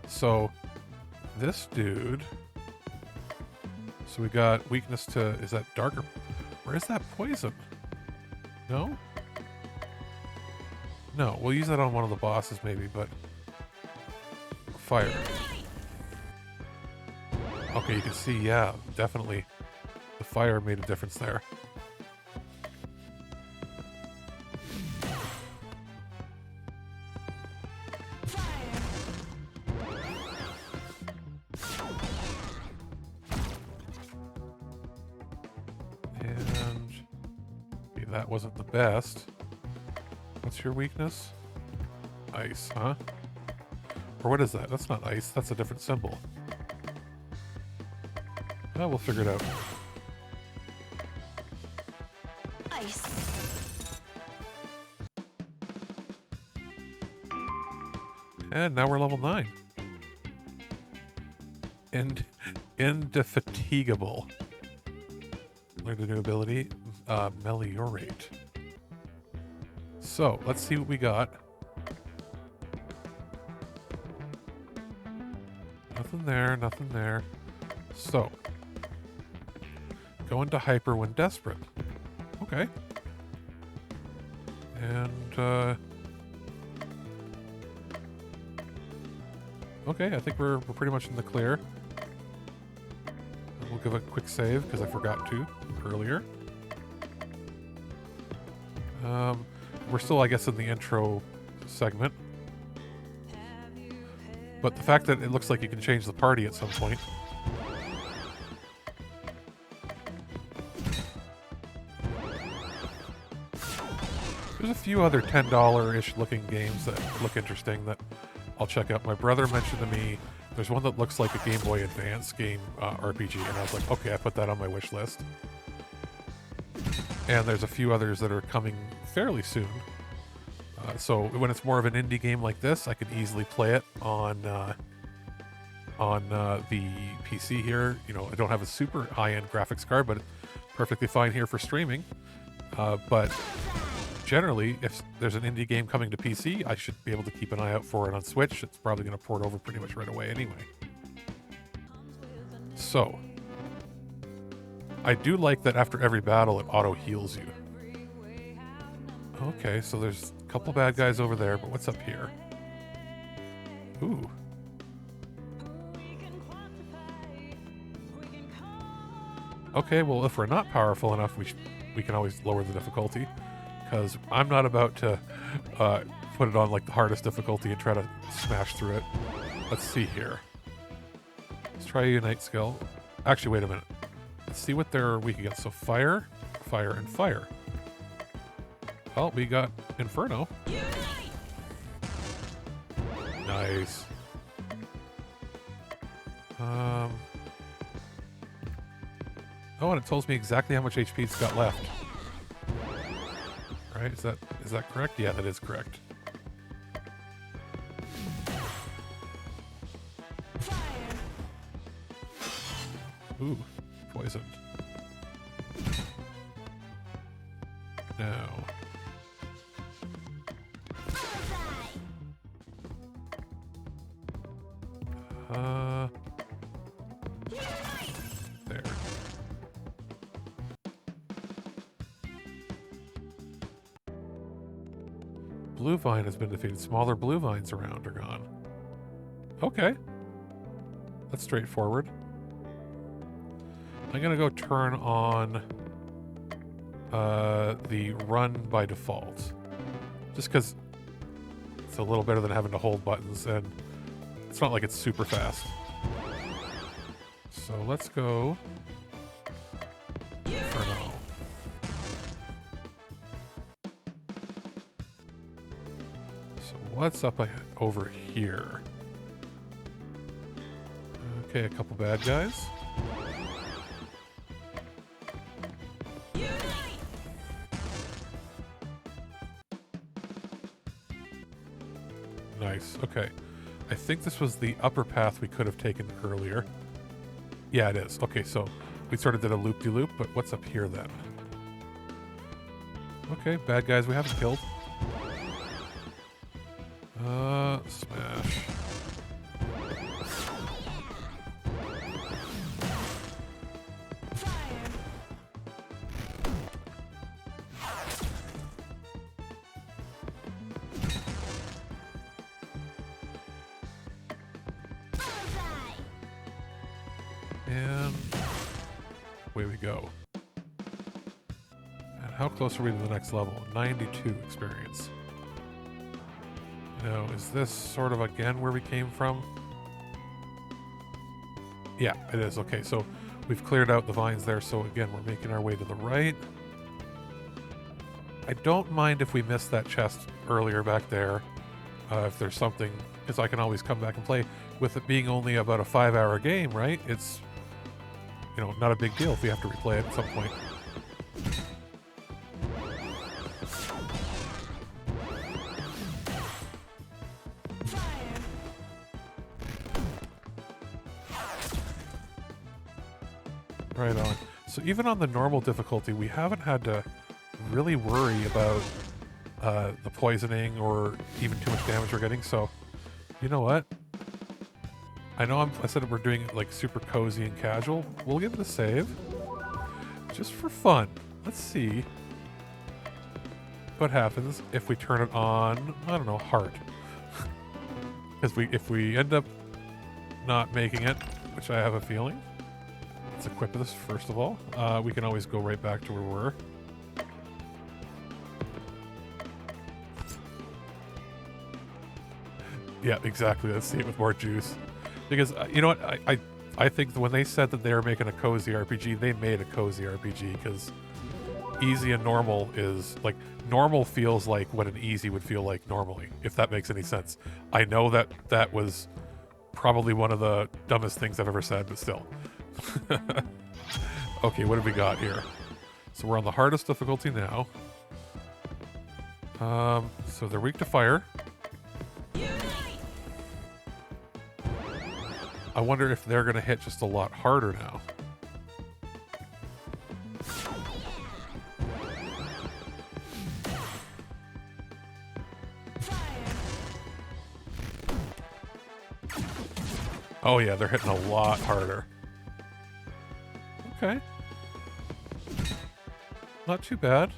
So, this dude... So we got weakness to... Is that darker? Or is that poison? No? No, we'll use that on one of the bosses maybe, but... Fire. Okay, you can see, yeah, definitely. The fire made a difference there. That wasn't the best. What's your weakness? Ice, huh? Or what is that? That's not ice. That's a different symbol. Oh, we'll figure it out. Ice. And now we're level 9. Indefatigable. Learned a new ability. Meliorate. So, let's see what we got. Nothing there, nothing there. So, go into hyper when desperate. Okay. And, okay, I think we're pretty much in the clear. We'll give a quick save, because I forgot to earlier. We're still, I guess, in the intro segment. But the fact that it looks like you can change the party at some point. There's a few other $10-ish looking games that look interesting that I'll check out. My brother mentioned to me there's one that looks like a Game Boy Advance game RPG, and I was like, okay, I put that on my wish list. And there's a few others that are coming fairly soon. So when it's more of an indie game like this, I can easily play it on the PC here. You know, I don't have a super high-end graphics card, but it's perfectly fine here for streaming. But generally, if there's an indie game coming to PC, I should be able to keep an eye out for it on Switch. It's probably going to port over pretty much right away anyway. So, I do like that after every battle it auto-heals you. Okay, so there's a couple bad guys over there, but what's up here? Ooh. Okay, well, if we're not powerful enough, we can always lower the difficulty, because I'm not about to put it on like the hardest difficulty and try to smash through it. Let's see here. Let's try a Unite skill. Actually, wait a minute. Let's see what they're weak against. So fire, fire, and fire. Well, we got Inferno. Nice. Oh, and it tells me exactly how much HP it's got left. Right? Is that correct? Yeah, that is correct. Ooh, poisoned. Now. There. Blue vine has been defeated. Smaller blue vines around are gone. Okay. That's straightforward. I'm gonna go turn on the run by default. Just because it's a little better than having to hold buttons, and it's not like it's super fast. So let's go Inferno. So what's up over here? Okay, a couple bad guys. Nice, okay. I think this was the upper path we could have taken earlier. Yeah, it is. Okay, so we sort of did a loop-de-loop, but what's up here then? Okay, bad guys we haven't killed. Smash. And away we go. And how close are we to the next level? 92 experience. Now, is this sort of again where we came from? Yeah, it is. Okay, so we've cleared out the vines there, so again, we're making our way to the right. I don't mind if we missed that chest earlier back there, if there's something, because I can always come back and play. With it being only about a 5-hour game, right? It's, you know, not a big deal if we have to replay it at some point. Right on. So even on the normal difficulty, we haven't had to really worry about the poisoning or even too much damage we're getting. So, you know what? I know I said we're doing it like super cozy and casual. We'll give it a save. Just for fun. Let's see what happens if we turn it on, I don't know, hard. Because if we end up not making it, which I have a feeling, let's equip this first of all. We can always go right back to where we were. Yeah, exactly. Let's see it with more juice. Because, you know what, I think that when they said that they were making a cozy RPG, they made a cozy RPG, because easy and normal is, like, normal feels like what an easy would feel like normally, if that makes any sense. I know that that was probably one of the dumbest things I've ever said, but still. Okay, what have we got here? So we're on the hardest difficulty now. So they're weak to fire. I wonder if they're going to hit just a lot harder now. Oh yeah, they're hitting a lot harder. Okay. Not too bad.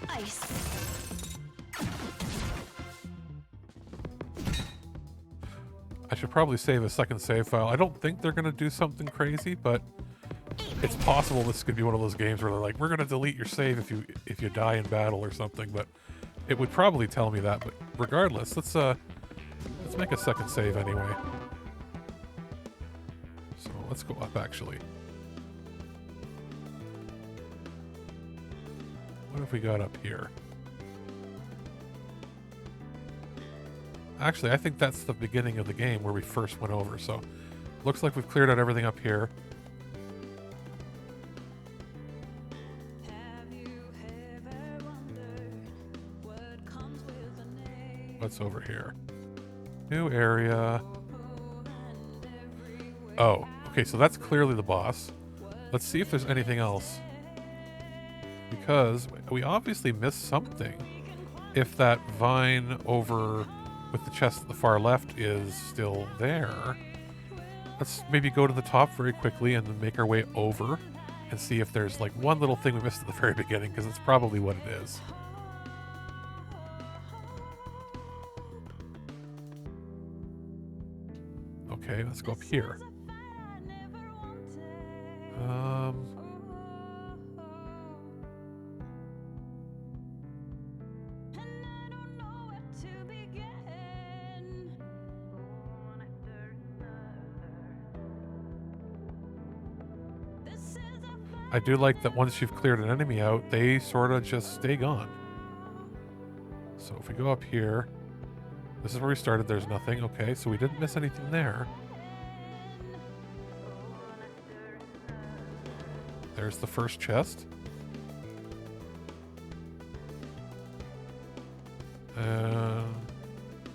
Ice. I should probably save a second save file. I don't think they're going to do something crazy, but it's possible this could be one of those games where they're like, we're going to delete your save if you die in battle or something, but it would probably tell me that. But regardless, let's make a second save anyway. So let's go up, actually. What have we got up here? Actually, I think that's the beginning of the game where we first went over, so looks like we've cleared out everything up here. What's over here? New area. Oh, okay, so that's clearly the boss. Let's see if there's anything else. Because we obviously missed something. If that vine over with the chest at the far left is still there, let's maybe go to the top very quickly and then make our way over and see if there's like one little thing we missed at the very beginning, because it's probably what it is. Okay, let's go up here. I do like that once you've cleared an enemy out, they sort of just stay gone. So if we go up here, this is where we started, there's nothing. Okay, so we didn't miss anything there. There's the first chest. And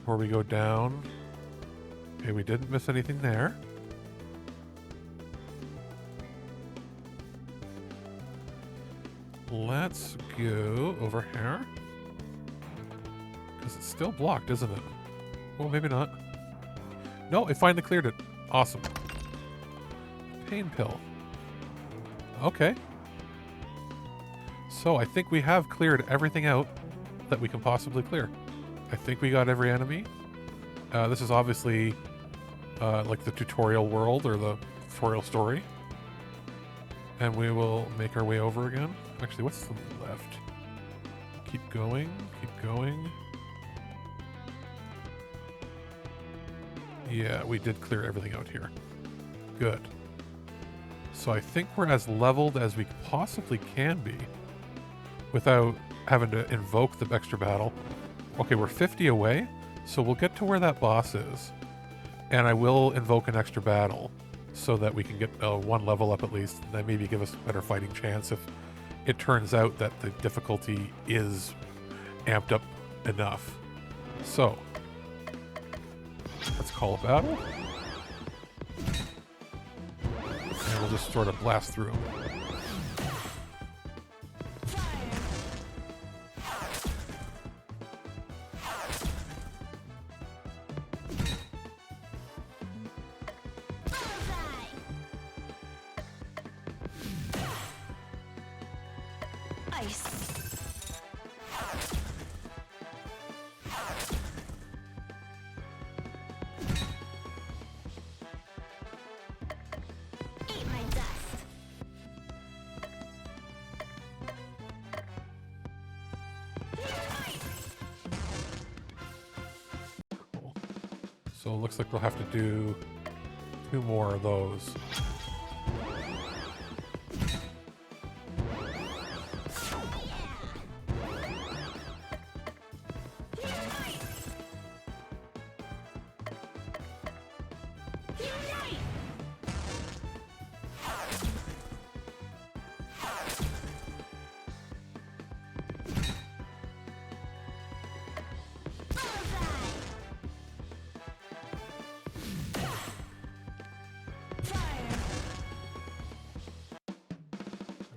where we go down. Okay, we didn't miss anything there. Let's go over here. Because it's still blocked, isn't it? Well, maybe not. No, it finally cleared it. Awesome. Pain pill. Okay. So I think we have cleared everything out that we can possibly clear. I think we got every enemy. This is obviously like the tutorial world or the tutorial story. And we will make our way over again. Actually, what's to the left? Keep going, keep going. Yeah, we did clear everything out here. Good. So I think we're as leveled as we possibly can be without having to invoke the extra battle. Okay, we're 50 away, so we'll get to where that boss is. And I will invoke an extra battle so that we can get one level up at least, and then maybe give us a better fighting chance if it turns out that the difficulty is amped up enough. So, let's call a battle. And we'll just sort of blast through them. So it looks like we'll have to do 2 more of those.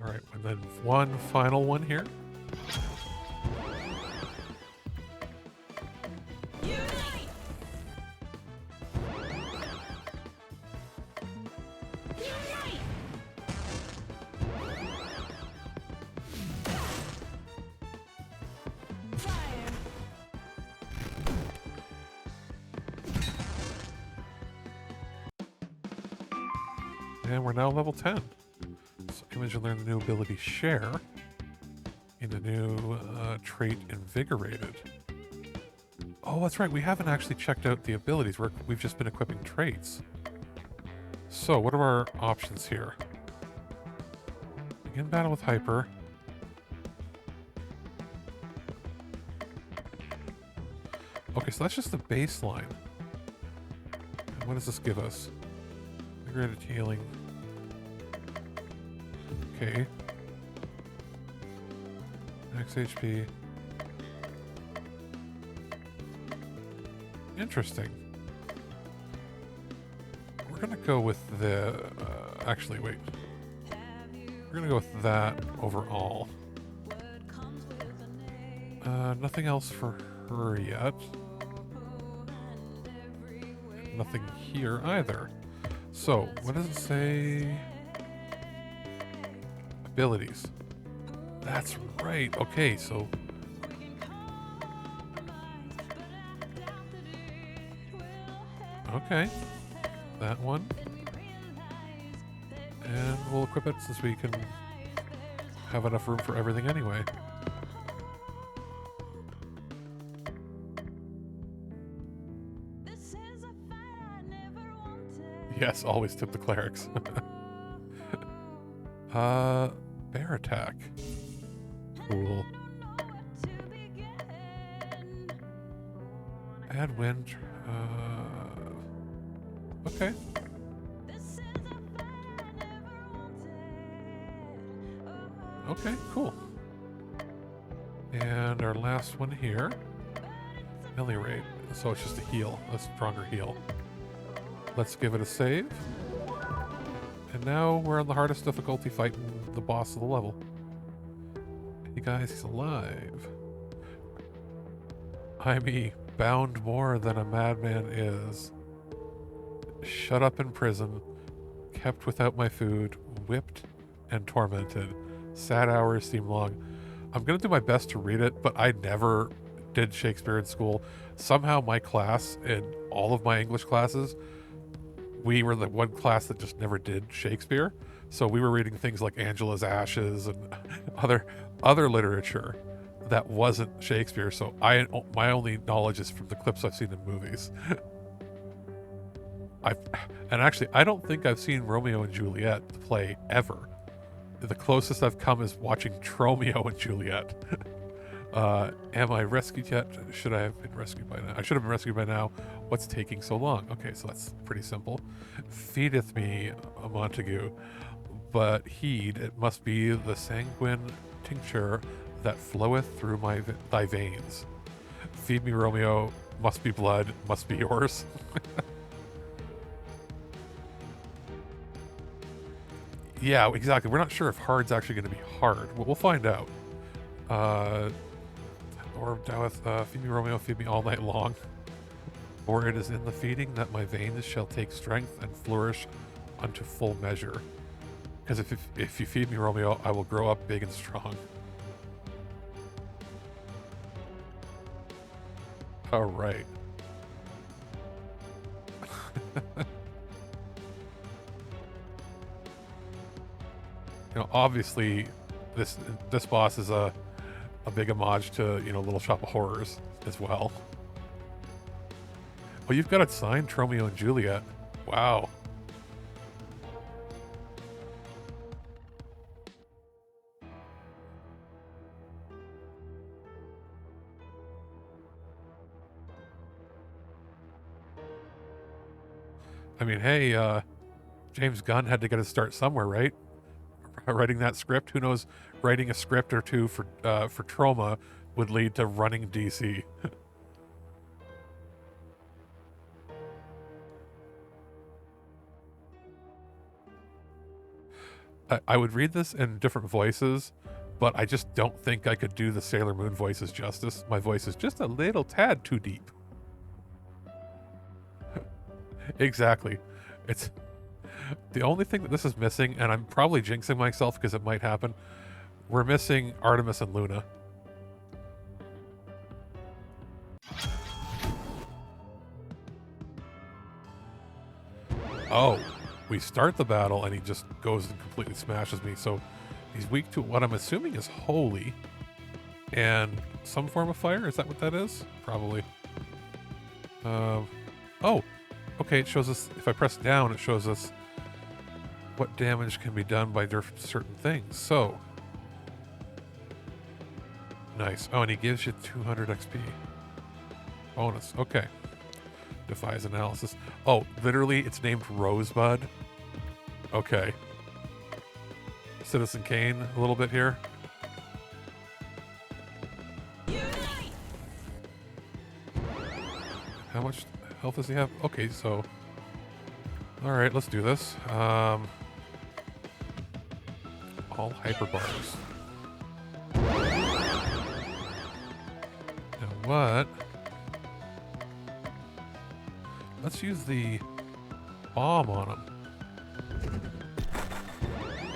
Alright, and then one final one here. And we're now level 10. So Image and learn the new ability Share in the new trait Invigorated. Oh, that's right. We haven't actually checked out the abilities. We've just been equipping traits. So what are our options here? Begin battle with Hyper. Okay, so that's just the baseline. And what does this give us? Integrated healing. Okay. Max HP. Interesting. We're gonna go with the... actually, wait. We're gonna go with that overall. Nothing else for her yet. Nothing here either. So, what does it say? Abilities. That's right. Okay, so... Okay. That one. And we'll equip it since we can have enough room for everything anyway. Yes, always tip the clerics. Bear attack. Cool. Add wind. Okay. Okay, cool. And our last one here. Melee rate. So it's just a heal. A stronger heal. Let's give it a save. And now we're on the hardest difficulty fighting the boss of the level. Hey guys, he's alive. I me, bound more than a madman is. Shut up in prison, kept without my food, whipped and tormented. Sad hours seem long. I'm going to do my best to read it, but I never did Shakespeare in school. Somehow my class, in all of my English classes, we were the one class that just never did Shakespeare. So we were reading things like Angela's Ashes and other literature that wasn't Shakespeare. So my only knowledge is from the clips I've seen in movies. And actually, I don't think I've seen Romeo and Juliet the play ever. The closest I've come is watching Tromeo and Juliet. Am I rescued yet? Should I have been rescued by now? I should have been rescued by now. What's taking so long? Okay, so that's pretty simple. Feedeth me, a Montague, but heed, it must be the sanguine tincture that floweth through thy veins. Feed me, Romeo, must be blood, must be yours. Yeah, exactly. We're not sure if hard's actually going to be hard. We'll find out. Or doeth, feed me, Romeo, feed me all night long. For it is in the feeding that my veins shall take strength and flourish unto full measure. Because if you feed me, Romeo, I will grow up big and strong. All right. You know, obviously, this boss is a big homage to, you know, Little Shop of Horrors as well. Oh, you've got it signed, Tromeo and Juliet. Wow. I mean, hey, James Gunn had to get his start somewhere, right? Writing that script. Who knows? Writing a script or two for Troma would lead to running DC. I would read this in different voices, but I just don't think I could do the Sailor Moon voices justice. My voice is just a little tad too deep. Exactly. It's the only thing that this is missing, and I'm probably jinxing myself because it might happen. We're missing Artemis and Luna. Oh, we start the battle and he just goes and completely smashes me. So he's weak to what I'm assuming is holy and some form of fire. Is that what that is? Probably. Oh, okay. It shows us, if I press down, it shows us what damage can be done by certain things. So nice. Oh, and he gives you 200 XP bonus. Okay. Defies analysis. Oh, literally, it's named Rosebud. Okay. Citizen Kane, a little bit here. How much health does he have? Okay, so... Alright, let's do this. All hyper bars. Now what? Let's use the bomb on him.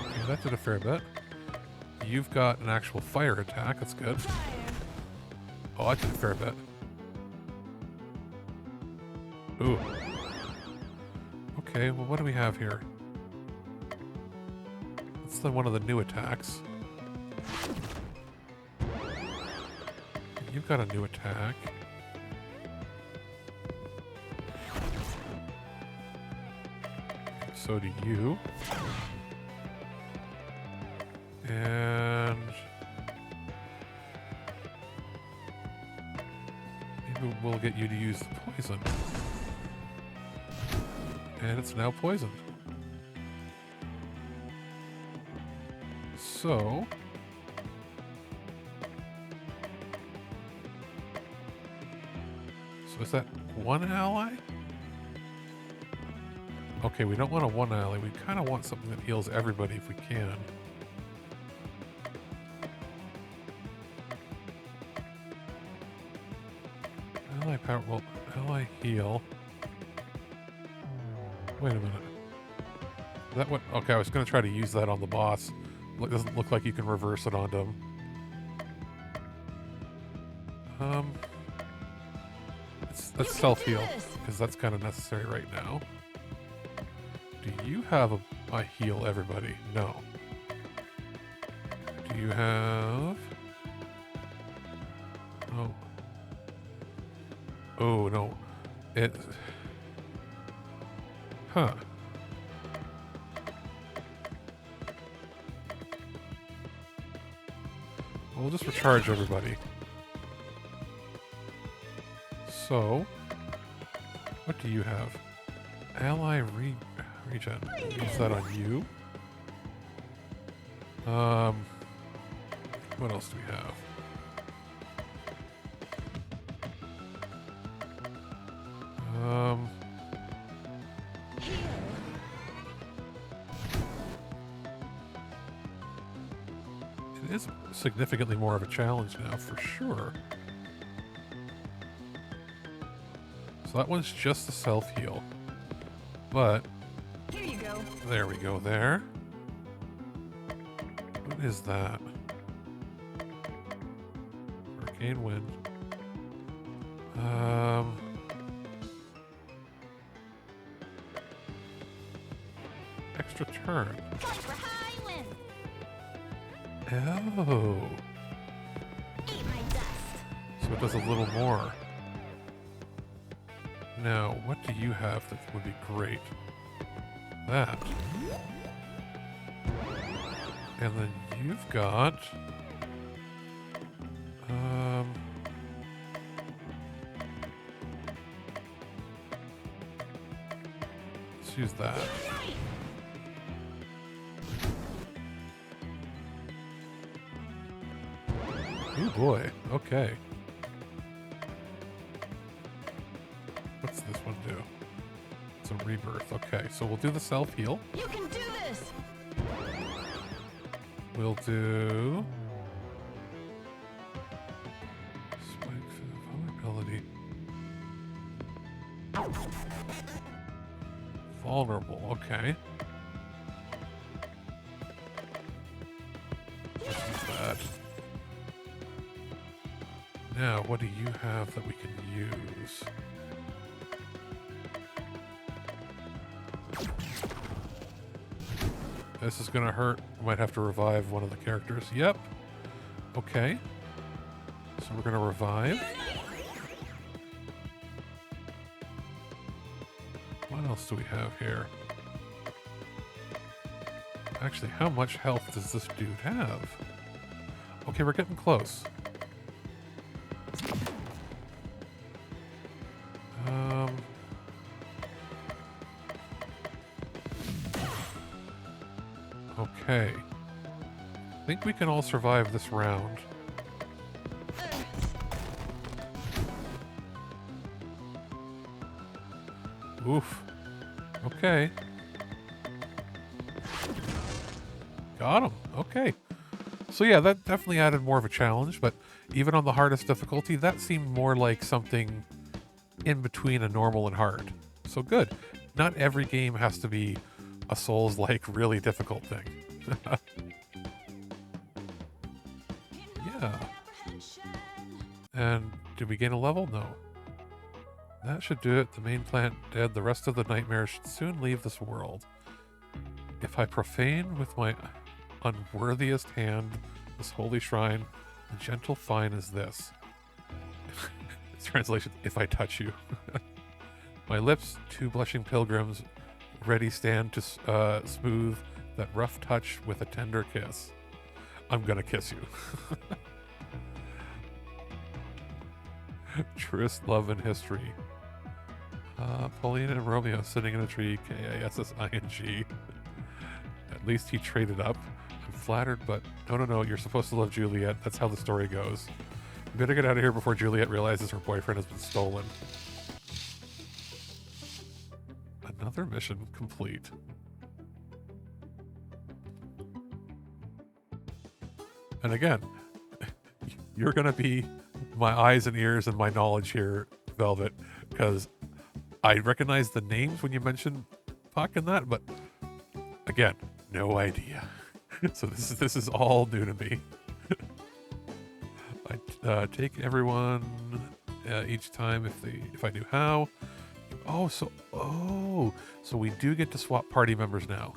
Okay, that did a fair bit. You've got an actual fire attack. That's good. Oh, that did a fair bit. Ooh. Okay, well, what do we have here? That's one of the new attacks. You've got a new attack. So do you. And maybe we'll get you to use the poison. And it's now poisoned. So is that one ally? Okay, we don't want a one ally. We kind of want something that heals everybody if we can. Ally power, well, ally heal. Wait a minute. Is that what? Okay, I was going to try to use that on the boss. It doesn't look like you can reverse it onto him. Let's self-heal, because that's kind of necessary right now. Do you have a heal everybody? No. Do you have... Oh. Oh, no. It... Huh. We'll just recharge everybody. So, what do you have? Ally regen. Use that on you. What else do we have? It is significantly more of a challenge now, for sure. So that one's just a self-heal. But... Here you go. There we go, there. What is that? Arcane Wind. Extra turn. Oh. So it does a little more. Now, what do you have that would be great? That. And then you've got... let's use that. Oh boy, okay. What's this one do? It's a rebirth. Okay, so we'll do the self-heal. You can do this! We'll do... Spike vulnerability. Vulnerable, okay. Let's use that. Now, what do you have that we can use? This is gonna hurt. Might have to revive one of the characters. Yep. Okay. So we're gonna revive. What else do we have here? Actually, how much health does this dude have? Okay, we're getting close. Okay. I think we can all survive this round. Oof. Okay. Got him. Okay. So yeah, that definitely added more of a challenge, but even on the hardest difficulty, that seemed more like something in between a normal and hard. So good. Not every game has to be a Souls-like really difficult thing. Yeah. And did we gain a level? No. That should do it. The main plant dead. The rest of the nightmares should soon leave this world. If I profane with my unworthiest hand this holy shrine, the gentle fine is this. Translation, if I touch you. My lips, two blushing pilgrims, ready stand to smooth that rough touch with a tender kiss. I'm gonna kiss you. Truest love in history. Paulina and Romeo sitting in a tree, K-A-S-S-I-N-G. At least he traded up. I'm flattered, but no, you're supposed to love Juliet. That's how the story goes. We better get out of here before Juliet realizes her boyfriend has been stolen. Another mission complete. And again, you're going to be my eyes and ears and my knowledge here, Velvet, because I recognize the names when you mention Puck and that, but again, no idea. So this is all new to me. I take everyone each time if I knew how. So we do get to swap party members now.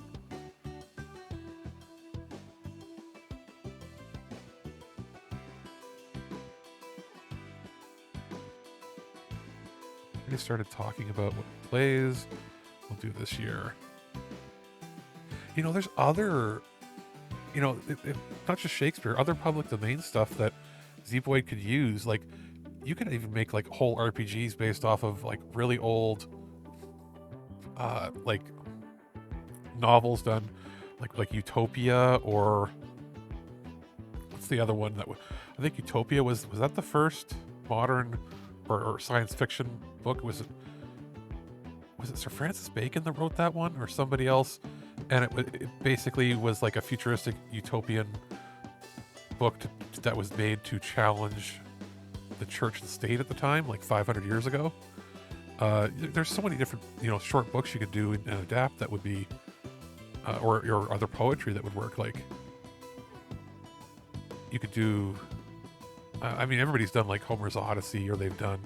We started talking about what plays we'll do this year. You know, there's other, you know, not just Shakespeare, other public domain stuff that Zeboyd could use. Like, you could even make like whole RPGs based off of like really old, like novels done, like Utopia, or what's the other one that I think Utopia was that the first modern or science fiction book? Was it Sir Francis Bacon that wrote that one, or somebody else? And it basically was like a futuristic utopian book that was made to challenge the church and state at the time, like 500 years ago. There's so many different, you know, short books you could do and adapt that would be, or other poetry that would work. Like, you could do, I mean, everybody's done like Homer's Odyssey, or they've done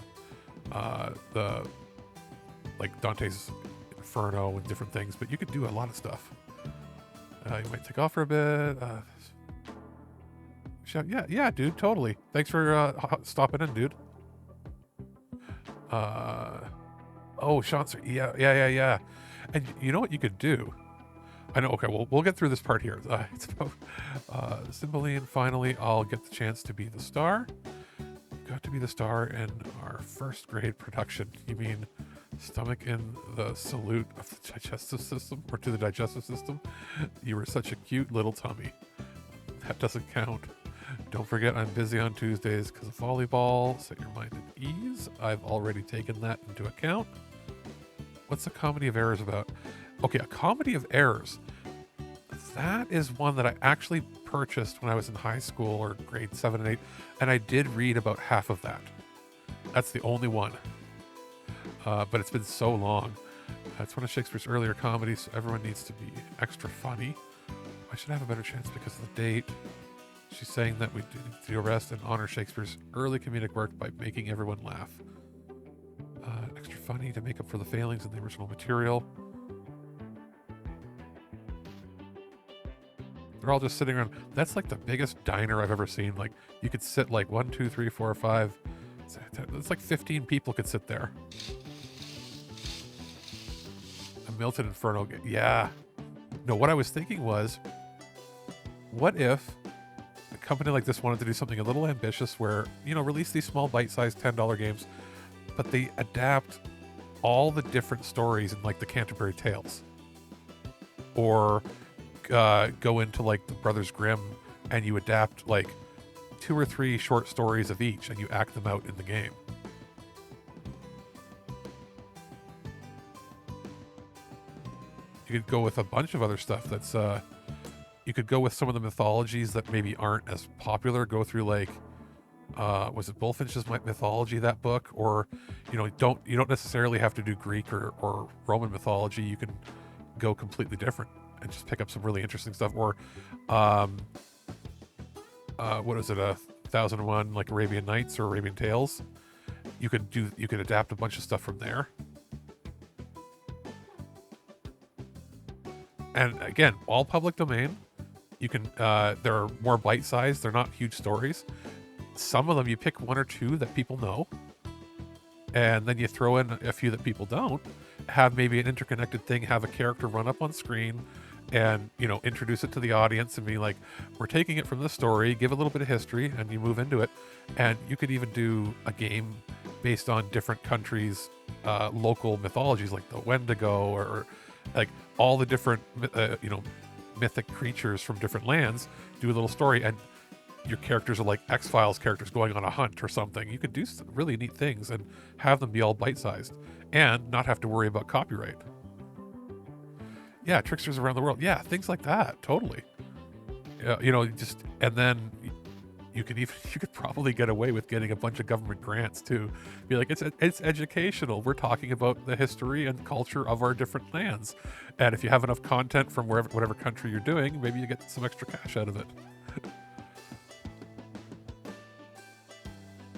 like Dante's Inferno and different things, but you could do a lot of stuff. You might take off for a bit. Yeah, dude, totally. Thanks for stopping in, dude. Sean, yeah. And you know what you could do? I know. Okay, well, we'll get through this part here. It's about Cymbeline. Finally, I'll get the chance to be the star. Got to be the star in our first grade production. You mean stomach in the salute of the digestive system, or to the digestive system? You were such a cute little tummy. That doesn't count. Don't forget, I'm busy on Tuesdays because of volleyball. Set your mind at ease. I've already taken that into account. What's a comedy of errors about? Okay, a comedy of errors. That is one that I actually purchased when I was in high school, or grade 7 and 8, and I did read about half of that. That's the only one. But it's been so long. It's one of Shakespeare's earlier comedies, so everyone needs to be extra funny. I should have a better chance because of the date. She's saying that we need to do a rest and honor Shakespeare's early comedic work by making everyone laugh. Extra funny to make up for the failings in the original material. They're all just sitting around. That's like the biggest diner I've ever seen. Like, you could sit like 1, 2, 3, 4, 5. It's like 15 people could sit there. A Milton Inferno game. Yeah. No, what I was thinking was, what if a company like this wanted to do something a little ambitious where, release these small bite-sized $10 games, but they adapt all the different stories in like the Canterbury Tales. Or go into like the Brothers Grimm and you adapt like 2 or 3 short stories of each and you act them out in the game. You could go with a bunch of other stuff that's you could go with some of the mythologies that maybe aren't as popular. Go through like was it Bullfinch's mythology, that book? Or you don't necessarily have to do Greek or Roman mythology. You can go completely different and just pick up some really interesting stuff. Or what is it, 1001 like Arabian Nights or Arabian Tales? You could adapt a bunch of stuff from there. And again, all public domain. You can they're more bite-sized, they're not huge stories. Some of them you pick 1 or 2 that people know, and then you throw in a few that people don't. Have maybe an interconnected thing, have a character run up on screen and introduce it to the audience and be like, we're taking it from this story, give a little bit of history, and you move into it. And you could even do a game based on different countries' local mythologies, like the Wendigo, or like all the different mythic creatures from different lands. Do a little story, and your characters are like X-Files characters going on a hunt or something. You could do some really neat things and have them be all bite-sized and not have to worry about copyright. Yeah, tricksters around the world. Yeah, things like that. Totally. And then you could probably get away with getting a bunch of government grants too. Be like, it's educational. We're talking about the history and culture of our different lands. And if you have enough content from whatever country you're doing, maybe you get some extra cash out of it.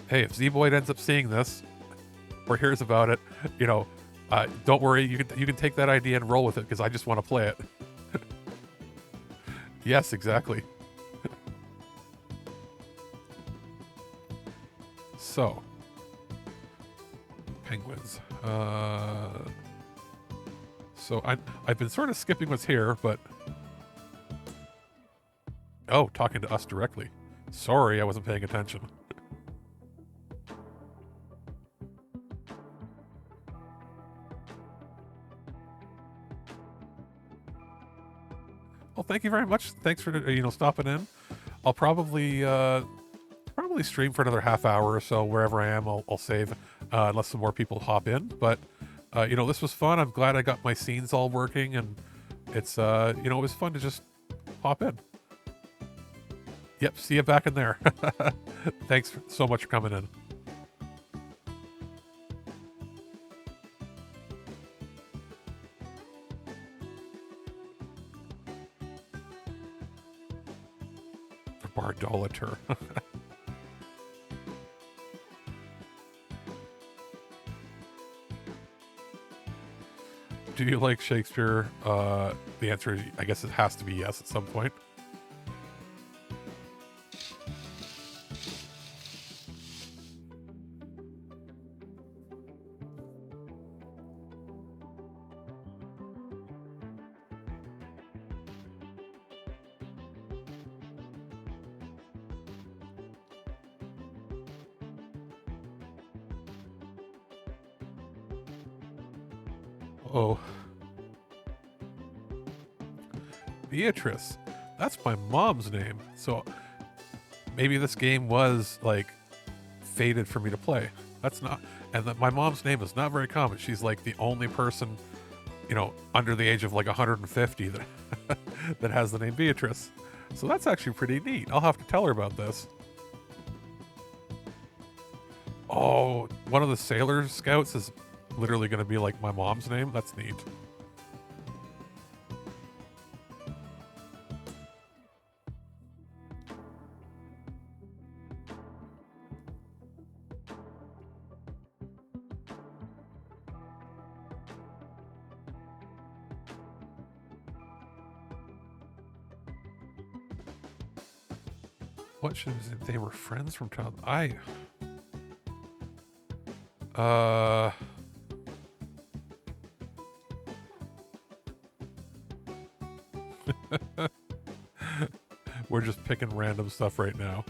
Hey, if Z-Boyd ends up seeing this or hears about it, don't worry. You can take that idea and roll with it because I just want to play it. Yes, exactly. So, penguins. So I've been sort of skipping what's here, but talking to us directly. Sorry, I wasn't paying attention. Well, thank you very much. Thanks for stopping in. I'll probably stream for another half hour or so. Wherever I am, I'll save unless some more people hop in. But this was fun. I'm glad I got my scenes all working, and it's it was fun to just hop in. Yep, see you back in there. Thanks so much for coming in. Bardolator. Do you like Shakespeare? The answer is, I guess it has to be yes at some point. Oh. Beatrice. That's my mom's name. So maybe this game was like fated for me to play. That's not, and my mom's name is not very common. She's like the only person, under the age of like 150 that that has the name Beatrice. So that's actually pretty neat. I'll have to tell her about this. Oh, one of the Sailor Scouts is literally going to be like my mom's name. That's neat. What should they were friends from childhood? We're just picking random stuff right now.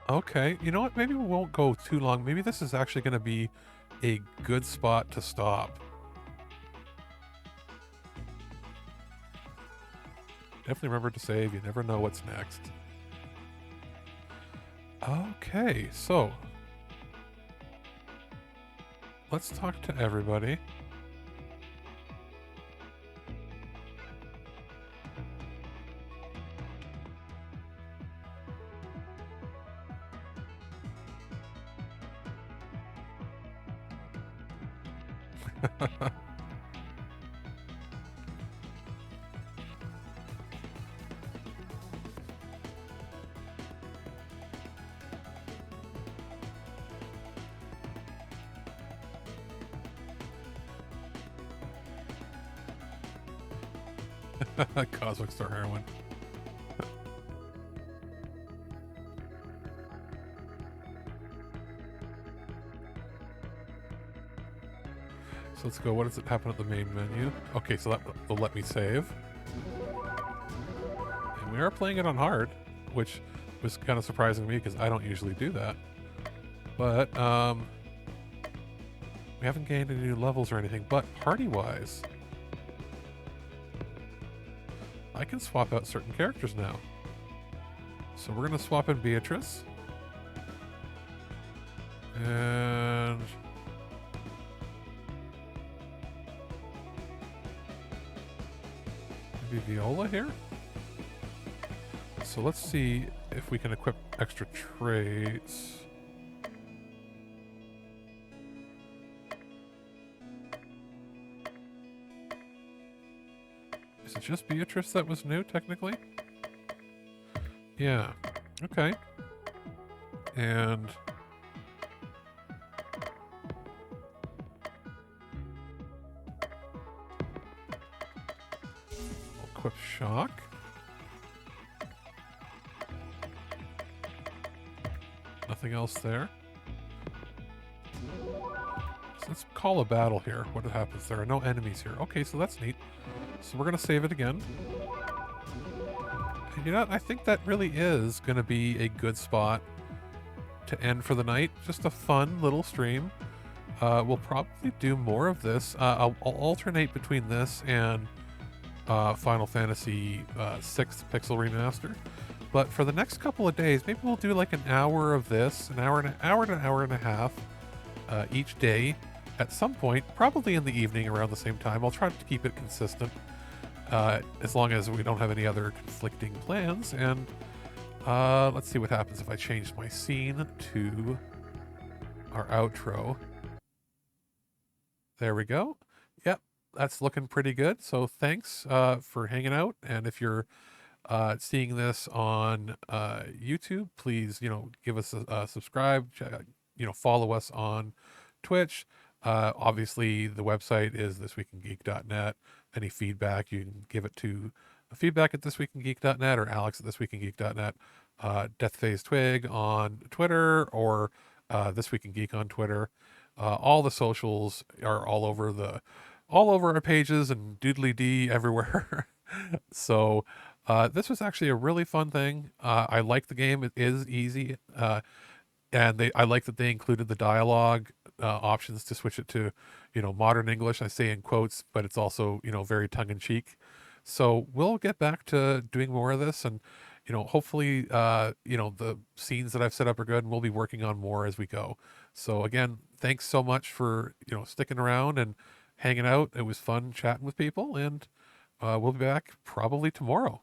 Okay, you know what? Maybe we won't go too long. Maybe this is actually going to be a good spot to stop. Definitely remember to save. You never know what's next. Okay, so let's talk to everybody. Cosmic Star Heroine. So let's go. What does it happen at the main menu? Okay, so that will let me save. And we are playing it on hard, which was kind of surprising to me because I don't usually do that. But we haven't gained any new levels or anything. But party-wise, I can swap out certain characters now. So we're going to swap in Beatrice. And maybe Viola here. So let's see if we can equip extra traits. Is it just Beatrice that was new, technically? Yeah. Okay. And we'll equip Shock. Nothing else there. So let's call a battle here. What happens? There are no enemies here. Okay, so that's neat. So we're going to save it again. And you know, I think that really is going to be a good spot to end for the night. Just a fun little stream. We'll probably do more of this. I'll alternate between this and Final Fantasy 6th Pixel Remaster. But for the next couple of days, maybe we'll do like an hour of this, an hour to an hour and a half each day at some point, probably in the evening around the same time. I'll try to keep it consistent as long as we don't have any other conflicting plans. And let's see what happens if I change my scene to our outro. There we go. Yep, that's looking pretty good. So thanks for hanging out. And if you're seeing this on YouTube, please, give us a subscribe, follow us on Twitch. Obviously, the website is thisweekingeek.net. Any feedback, you can give it to feedback at thisweekingeek.net or Alex at thisweekingeek.net. Deathphase Twig on Twitter or thisweekingeek on Twitter. All the socials are all over our pages and doodly dee everywhere. So this was actually a really fun thing. I like the game. It is easy. And I like that they included the dialogue options to switch it to, modern English. I say in quotes, but it's also, very tongue-in-cheek. So we'll get back to doing more of this, and, hopefully, the scenes that I've set up are good, and we'll be working on more as we go. So again, thanks so much for, sticking around and hanging out. It was fun chatting with people, and we'll be back probably tomorrow.